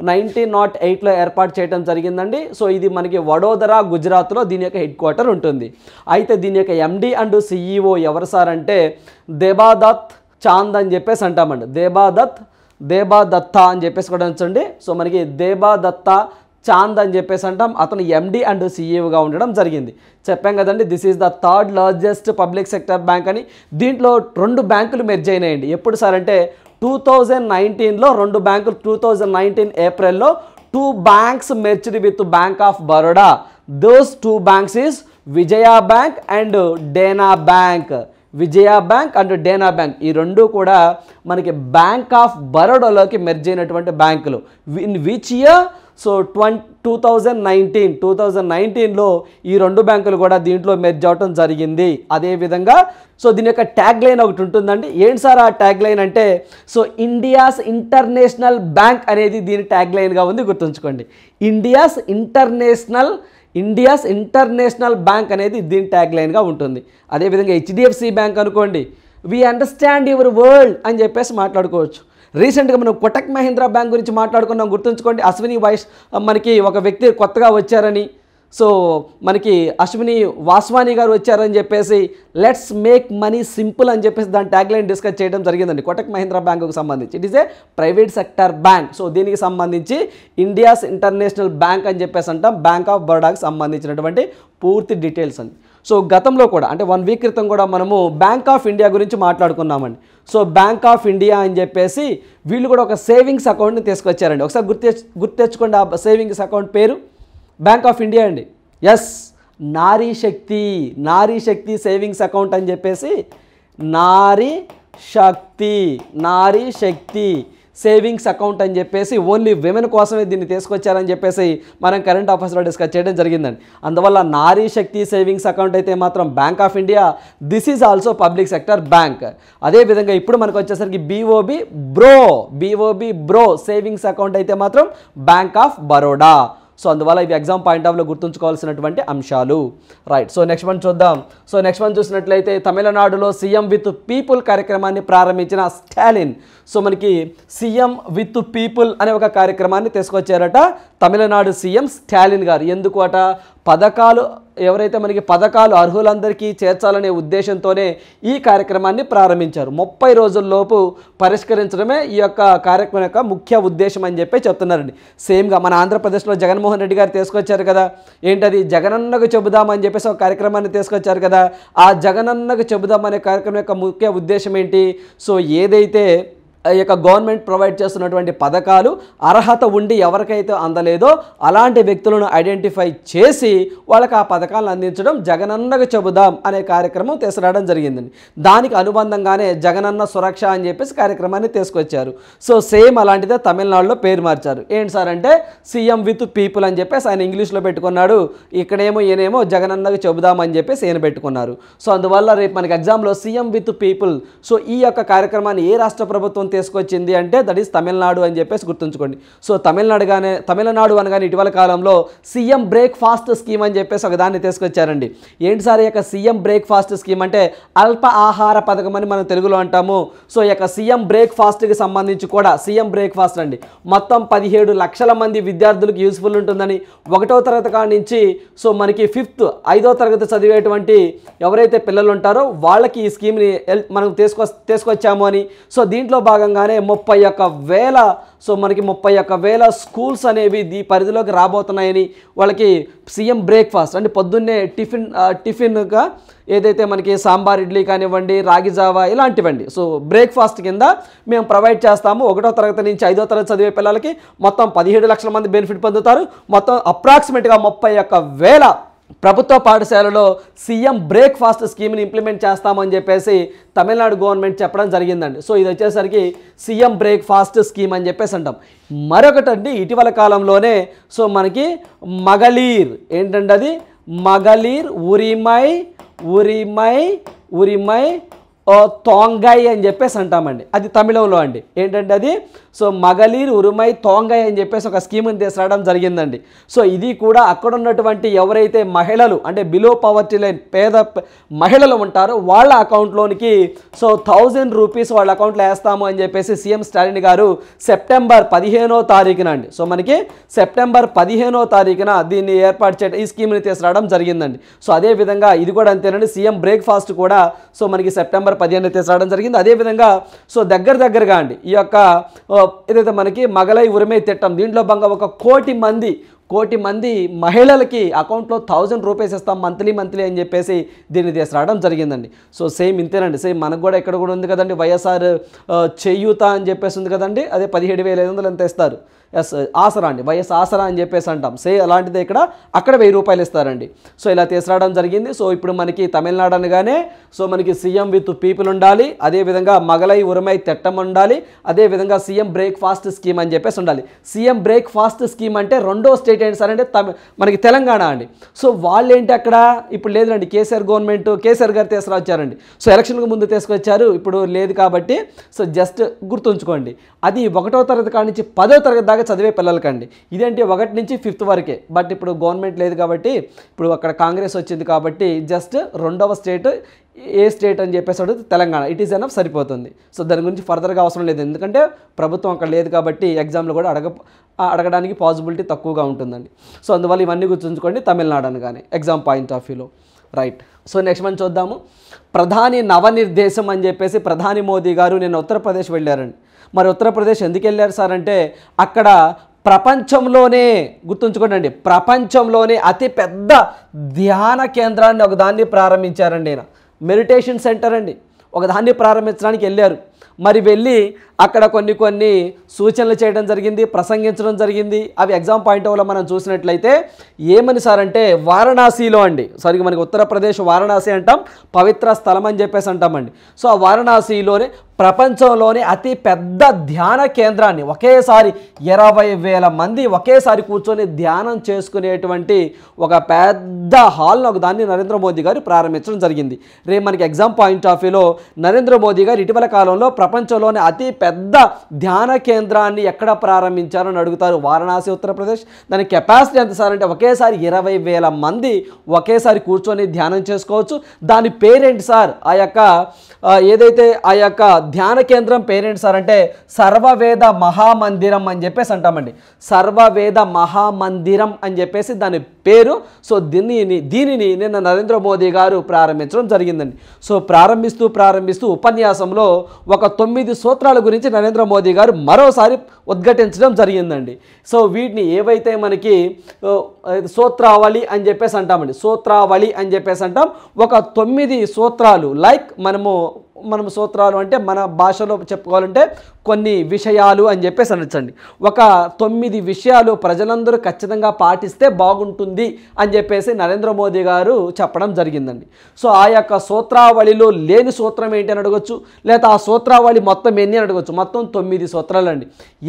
1908లో ఏర్పాటు చేయడం జరిగిందండి. సో ఇది మనకి వడోదరా, గుజరాత్లో దీని యొక్క హెడ్ క్వార్టర్ ఉంటుంది. అయితే దీని యొక్క MD అండ్ CEO ఎవరు సార్ అంటే దేబాదత్ చాంద్ అని చెప్పేసి అంటామండి. దేబాదత్త అని చెప్పేసి కూడా ఉంచండి. సో మనకి దేబాదత్త చాంద్ అని చెప్పేసి అంటాం. అతను ఎండి అండ్ సిఇఓగా ఉండడం జరిగింది. చెప్పాం కదండి, this is the third largest public sector bank అని. దీంట్లో 2 బ్యాంకులు మెర్జ్ అయినాయండి. ఎప్పుడు సార్ అంటే 2019లో 2 బ్యాంకులు, 2019 ఏప్రిల్లో 2 banks merged with Bank of Baroda. Those 2 banks is Vijaya Bank and Dena Bank. Vijaya bank and Dena bank ఈ రెండు కూడా మనకి బ్యాంక్ ఆఫ్ బరోడాలోకి మెర్జ్ అయినటువంటి బ్యాంకులు. In which year? సో 2019లో ఈ 2 బ్యాంకులు కూడా దీంట్లో మెర్జ్ అవటం జరిగింది. అదేవిధంగా సో దీని యొక్క ట్యాగ్ లైన్ ఒకటి ఉంటుందండి. ఏంటి సార్ ఆ ట్యాగ్ లైన్ అంటే, సో ఇండియాస్ ఇంటర్నేషనల్ బ్యాంక్ అనేది దీని ట్యాగ్ లైన్గా ఉంది, గుర్తుంచుకోండి. ఇండియాస్ ఇంటర్నేషనల్ బ్యాంక్ అనేది దీని ట్యాగ్ లైన్గా ఉంటుంది. అదేవిధంగా హెచ్డిఎఫ్సి బ్యాంక్ అనుకోండి, వీ అండర్స్టాండ్ యువర్ వరల్డ్ అని చెప్పేసి మాట్లాడుకోవచ్చు. రీసెంట్గా మనం కోటక్ మహీంద్రా బ్యాంక్ గురించి మాట్లాడుకున్నాం, గుర్తుంచుకోండి. అశ్విని మనకి ఒక వ్యక్తి కొత్తగా వచ్చారని, సో మనకి అశ్విని వాస్వాని గారు వచ్చారని చెప్పేసి లెట్స్ మేక్ మనీ సింపుల్ అని చెప్పేసి దాని ట్యాగ్ లైన్ డిస్కస్ చేయడం జరిగిందండి. కోటక్ మహీంద్రా బ్యాంకుకు సంబంధించి it is A private sector bank. So దీనికి సంబంధించి ఇండియాస్ ఇంటర్నేషనల్ బ్యాంక్ అని చెప్పేసి అంటాం. బ్యాంక్ ఆఫ్ బరోడాకి సంబంధించినటువంటి పూర్తి డీటెయిల్స్ అండి. సో గతంలో కూడా అంటే 1 వీక్ క్రితం కూడా మనము బ్యాంక్ ఆఫ్ ఇండియా గురించి మాట్లాడుకున్నామండి. సో బ్యాంక్ ఆఫ్ ఇండియా అని చెప్పేసి వీళ్ళు కూడా ఒక సేవింగ్స్ అకౌంట్ని తీసుకొచ్చారండి. ఒకసారి గుర్తు తెచ్చుకోండి, ఆ సేవింగ్స్ అకౌంట్ పేరు బ్యాంక్ ఆఫ్ ఇండియా అండి. ఎస్, నారీ శక్తి సేవింగ్స్ అకౌంట్ అని చెప్పేసి నారీ శక్తి సేవింగ్స్ అకౌంట్ అని చెప్పేసి ఓన్లీ విమెన్ కోసమే దీన్ని తీసుకొచ్చారని చెప్పేసి మనం కరెంట్ అఫైర్స్లో డిస్కస్ చేయడం జరిగిందండి. అందువల్ల నారీ శక్తి సేవింగ్స్ అకౌంట్ అయితే మాత్రం bank of India, this is also public sector bank. అదేవిధంగా ఇప్పుడు మనకు వచ్చేసరికి బీఓబి బ్రో సేవింగ్స్ అకౌంట్ అయితే మాత్రం బ్యాంక్ ఆఫ్ బరోడా. సో అందువల్ల ఇవి ఎగ్జామ్ పాయింట్ ఆఫ్లో గుర్తుంచుకోవాల్సినటువంటి అంశాలు. రైట్, సో నెక్స్ట్ వన్ చూద్దాం. సో నెక్స్ట్ వన్ చూసినట్లయితే తమిళనాడులో సీఎం విత్ పీపుల్ కార్యక్రమాన్ని ప్రారంభించిన స్టాలిన్. సో మనకి సీఎం విత్ పీపుల్ అనే ఒక కార్యక్రమాన్ని తీసుకొచ్చారట తమిళనాడు సీఎం స్టాలిన్ గారు. ఎందుకు అట? ఎవరైతే మనకి పథకాలు అర్హులందరికీ చేర్చాలనే ఉద్దేశంతోనే ఈ కార్యక్రమాన్ని ప్రారంభించారు. 30 రోజుల్లోపు పరిష్కరించడమే ఈ యొక్క కార్యక్రమం యొక్క ముఖ్య ఉద్దేశం అని చెప్పి చెప్తున్నారండి. సేమ్గా మన ఆంధ్రప్రదేశ్లో జగన్మోహన్ రెడ్డి గారు తీసుకొచ్చారు కదా, ఏంటది? జగనన్నకు చెబుదామని చెప్పేసి ఒక కార్యక్రమాన్ని తీసుకొచ్చారు కదా. ఆ జగనన్నకు చెబుదామనే కార్యక్రమం యొక్క ముఖ్య ఉద్దేశం ఏంటి? సో ఏదైతే ఈ యొక్క గవర్నమెంట్ ప్రొవైడ్ చేస్తున్నటువంటి పథకాలు అర్హత ఉండి ఎవరికైతే అందలేదో అలాంటి వ్యక్తులను ఐడెంటిఫై చేసి వాళ్ళకి ఆ పథకాలను అందించడం జగనన్నకు చెబుదాం అనే కార్యక్రమం తీసుకురావడం జరిగిందండి. దానికి అనుబంధంగానే జగనన్న సురక్ష అని చెప్పేసి కార్యక్రమాన్ని తీసుకొచ్చారు. సో సేమ్ అలాంటిదే తమిళనాడులో పేరు మార్చారు. ఏంటి సార్ అంటే సీఎం విత్ పీపుల్ అని చెప్పేసి ఆయన ఇంగ్లీష్లో పెట్టుకున్నాడు, ఇక్కడేమో ఈయనేమో జగనన్నకు చెబుదాం అని చెప్పేసి ఈయన పెట్టుకున్నారు. సో అందువల్ల రేపు మనకి ఎగ్జామ్లో సీఎం విత్ పీపుల్, సో ఈ యొక్క కార్యక్రమాన్ని ఏ రాష్ట్ర ప్రభుత్వం తీసుకొచ్చింది అంటే దట్ ఈస్ తమిళనాడు అని చెప్పేసి గుర్తుంచుకోండి. సో తమిళనాడు అనగానే ఇటీవల కాలంలో సీఎం బ్రేక్ఫాస్ట్ స్కీమ్ అని చెప్పేసి ఒక దాన్ని తీసుకొచ్చారండి. ఏంటి సార్ ఈ యొక్క సీఎం బ్రేక్ఫాస్ట్ స్కీమ్ అంటే అల్ప ఆహార పథకం అని మనం తెలుగులో అంటాము. సో ఈ యొక్క సీఎం బ్రేక్ఫాస్ట్కి సంబంధించి కూడా సీఎం బ్రేక్ఫాస్ట్ అండి మొత్తం 17 లక్షల మంది విద్యార్థులకు యూస్ఫుల్ ఉంటుందని, 1వ తరగతి కాడి నుంచి సో మనకి 5వ తరగతి చదివేటువంటి ఎవరైతే పిల్లలు ఉంటారో వాళ్ళకి ఈ స్కీమ్ని మనం తీసుకొచ్చాము అని. సో దీంట్లో భాగంగానే 31,000 సో మనకి 31,000 స్కూల్స్ అనేవి ఈ పరిధిలోకి రాబోతున్నాయని, వాళ్ళకి సీఎం బ్రేక్ఫాస్ట్ అంటే పొద్దున్నే టిఫిన్గా ఏదైతే మనకి సాంబార్ ఇడ్లీ కానివ్వండి, రాగి జావా ఇలాంటివండి, సో బ్రేక్ఫాస్ట్ కింద మేము ప్రొవైడ్ చేస్తాము. 1వ తరగతి నుంచి 5వ తరగతి చదివే పిల్లలకి మొత్తం 17 లక్షల మంది బెనిఫిట్ పొందుతారు. మొత్తం అప్రాక్సిమేట్గా 31,000 ప్రభుత్వ పాఠశాలలో సీఎం బ్రేక్ఫాస్ట్ స్కీమ్ని ఇంప్లిమెంట్ చేస్తామని చెప్పేసి తమిళనాడు గవర్నమెంట్ చెప్పడం జరిగిందండి. సో ఇది వచ్చేసరికి సీఎం బ్రేక్ఫాస్ట్ స్కీమ్ అని చెప్పేసి అంటాం. మరొకటండి ఇటీవల కాలంలోనే సో మనకి మగలీర్ ఏంటంటే అది మగలీర్ ఉరిమై తోంగై అని చెప్పేసి అంటామండి. అది తమిళంలో అండి. ఏంటంటే అది సో మగలీర్ ఉరుమై తోంగై అని చెప్పేసి ఒక స్కీమ్ని తీసుకురావడం జరిగిందండి. సో ఇది కూడా అక్కడ ఉన్నటువంటి ఎవరైతే మహిళలు అంటే బిలో పవర్టీ లైన్ పేద మహిళలు ఉంటారో వాళ్ళ అకౌంట్లోనికి సో 1000 రూపీస్ వాళ్ళ అకౌంట్లో వేస్తాము అని చెప్పేసి సీఎం స్టాలిన్ గారు సెప్టెంబర్ 15వ తారీఖున అండి, సో మనకి సెప్టెంబర్ 15వ తారీఖున దీన్ని ఏర్పాటు చేయడం, ఈ స్కీమ్ని తీసుకురావడం జరిగిందండి. సో అదేవిధంగా ఇది కూడా అంతేనండి, సీఎం బ్రేక్ఫాస్ట్ కూడా సో మనకి సెప్టెంబర్ 15 తీసుకురావడం జరిగింది. అదేవిధంగా సో దగ్గరగా అండి ఈ యొక్క ఏదైతే మనకి మగలై ఉరిమై తిట్టం, దీంట్లో భాగంగా 1 కోటి మంది కోటి మంది మహిళలకి అకౌంట్లో 1000 రూపీస్ ఇస్తాం మంత్లీ అని చెప్పేసి దీన్ని తీసుకురావడం జరిగిందండి. సో సేమ్ ఇంతేనండి. సేమ్ మనకు కూడా ఇక్కడ కూడా ఉంది కదండి, వైఎస్ఆర్ చేయూత అని చెప్పేసి ఉంది కదండి, అదే 17,500 ఎంత ఇస్తారు. ఎస్, ఆసరా అండి, వైఎస్ ఆసరా అని చెప్పేసి అంటాం. అలాంటిదే అక్కడ 1000 రూపాయలు ఇస్తారండి. సో ఇలా తీసుకురావడం జరిగింది. సో ఇప్పుడు మనకి తమిళనాడు అనగానే సో మనకి సీఎం విత్ పీపుల్ ఉండాలి, అదేవిధంగా మగలై ఉరమై తిట్టం ఉండాలి, అదేవిధంగా సీఎం బ్రేక్ఫాస్ట్ స్కీమ్ అని చెప్పేసి ఉండాలి. సీఎం బ్రేక్ఫాస్ట్ స్కీమ్ అంటే రెండో స్టేట్ ఏంటి సార్ అంటే మనకి తెలంగాణ అండి. సో వాళ్ళు ఏంటి అక్కడ ఇప్పుడు లేదండి, కేసీఆర్ గవర్నమెంట్, కేసీఆర్ గారు తీసుకురావచ్చారండి. సో ఎలక్షన్కు ముందు తీసుకొచ్చారు, ఇప్పుడు లేదు కాబట్టి సో జస్ట్ గుర్తుంచుకోండి, అది 1వ తరగతి కాడి నుంచి 10వ తరగతి దాకా చదివే పిల్లలకండి. ఇదేంటి 1 నుంచి 5th వరకే. బట్ ఇప్పుడు గవర్నమెంట్ లేదు కాబట్టి, ఇప్పుడు అక్కడ కాంగ్రెస్ వచ్చింది కాబట్టి జస్ట్ 2వ స్టేట్ ఏ స్టేట్ అని చెప్పేసి అడిగితే తెలంగాణ, ఇట్ ఈస్ ఎనఫ్ సరిపోతుంది. సో దాని గురించి ఫర్దర్గా అవసరం లేదు, ఎందుకంటే ప్రభుత్వం అక్కడ లేదు కాబట్టి ఎగ్జామ్లో కూడా అడగడానికి పాసిబిలిటీ తక్కువగా ఉంటుందండి. సో అందువల్ల ఇవన్నీ గుర్తుంచుకోండి తమిళనాడు అనగానే ఎగ్జామ్ పాయింట్ ఆఫ్ వ్యూలో. రైట్. సో నెక్స్ట్ మనం చూద్దాము. ప్రధాని నవనిర్దేశం అని చెప్పేసి ప్రధాని మోదీ గారు నిన్న ఉత్తరప్రదేశ్ వెళ్ళారండి. మరి ఉత్తరప్రదేశ్ ఎందుకు వెళ్ళారు సార్ అంటే అక్కడ ప్రపంచంలోనే, గుర్తుంచుకోండి, ప్రపంచంలోనే అతిపెద్ద ధ్యాన కేంద్రాన్ని ఒకదాన్ని ప్రారంభించారండి. ఆయన మెడిటేషన్ సెంటర్ అండి, ఒకదాన్ని ప్రారంభించడానికి వెళ్ళారు. మరి వెళ్ళి అక్కడ కొన్ని సూచనలు చేయడం జరిగింది, ప్రసంగించడం జరిగింది. అవి ఎగ్జామ్ పాయింట్ ఆఫ్లో మనం చూసినట్లయితే ఏమని సార్ అంటే వారణాసిలో అండి. సరిగ్గా మనకి ఉత్తరప్రదేశ్ వారణాసి అంటాం, పవిత్ర స్థలం అని చెప్పేసి అంటామండి. సో ఆ వారణాసిలోనే ప్రపంచంలోనే అతి పెద్ద ధ్యాన కేంద్రాన్ని ఒకేసారి 20,000 మంది ఒకేసారి కూర్చొని ధ్యానం చేసుకునేటువంటి ఒక పెద్ద హాల్ను ఒకదాన్ని నరేంద్ర మోదీ గారు ప్రారంభించడం జరిగింది. రేపు మనకి ఎగ్జామ్ పాయింట్ ఆఫ్ వ్యూలో నరేంద్ర మోదీ గారు ఇటీవల కాలంలో ప్రపంచంలోనే అతి పెద్ద ధ్యాన కేంద్రాన్ని ఎక్కడ ప్రారంభించారని అడుగుతారు. వారణాసి, ఉత్తరప్రదేశ్. దాని కెపాసిటీ ఎంత సార్ అంటే ఒకేసారి 20,000 మంది ఒకేసారి కూర్చొని ధ్యానం చేసుకోవచ్చు. దాని పేరేంటి సార్, ఏదైతే ఆ యొక్క ధ్యాన కేంద్రం పేరేంటి సార్ అంటే సర్వవేద మహామందిరం అని చెప్పేసి అంటామండి. సర్వవేద మహామందిరం అని చెప్పేసి దాని పేరు. సో దీనిని నిన్న నరేంద్ర మోదీ గారు ప్రారంభించడం జరిగిందండి. సో ప్రారంభిస్తూ ఉపన్యాసంలో ఒక 9 సూత్రాల గురించి నరేంద్ర మోదీ గారు మరోసారి ఉద్ఘాటించడం జరిగిందండి. సో వీటిని ఏవైతే మనకి సూత్రావళి అని చెప్పేసి అంటామండి, సూత్రావళి అని చెప్పేసి అంటాం. ఒక 9 సూత్రాలు, లైక్ మనం సూత్రాలు అంటే మన భాషలో చెప్పుకోవాలంటే కొన్ని విషయాలు అని చెప్పేసి అనొచ్చండి. ఒక 9 విషయాలు ప్రజలందరూ ఖచ్చితంగా పాటిస్తే బాగుంటుంది అని చెప్పేసి నరేంద్ర మోదీ గారు చెప్పడం జరిగిందండి. సో ఆ యొక్క సూత్రావళిలో లేని సూత్రం ఏంటి అని అడగొచ్చు, లేదా ఆ సూత్రావళి మొత్తం ఎన్ని అని అడగొచ్చు. మొత్తం 9 సూత్రాలు అండి.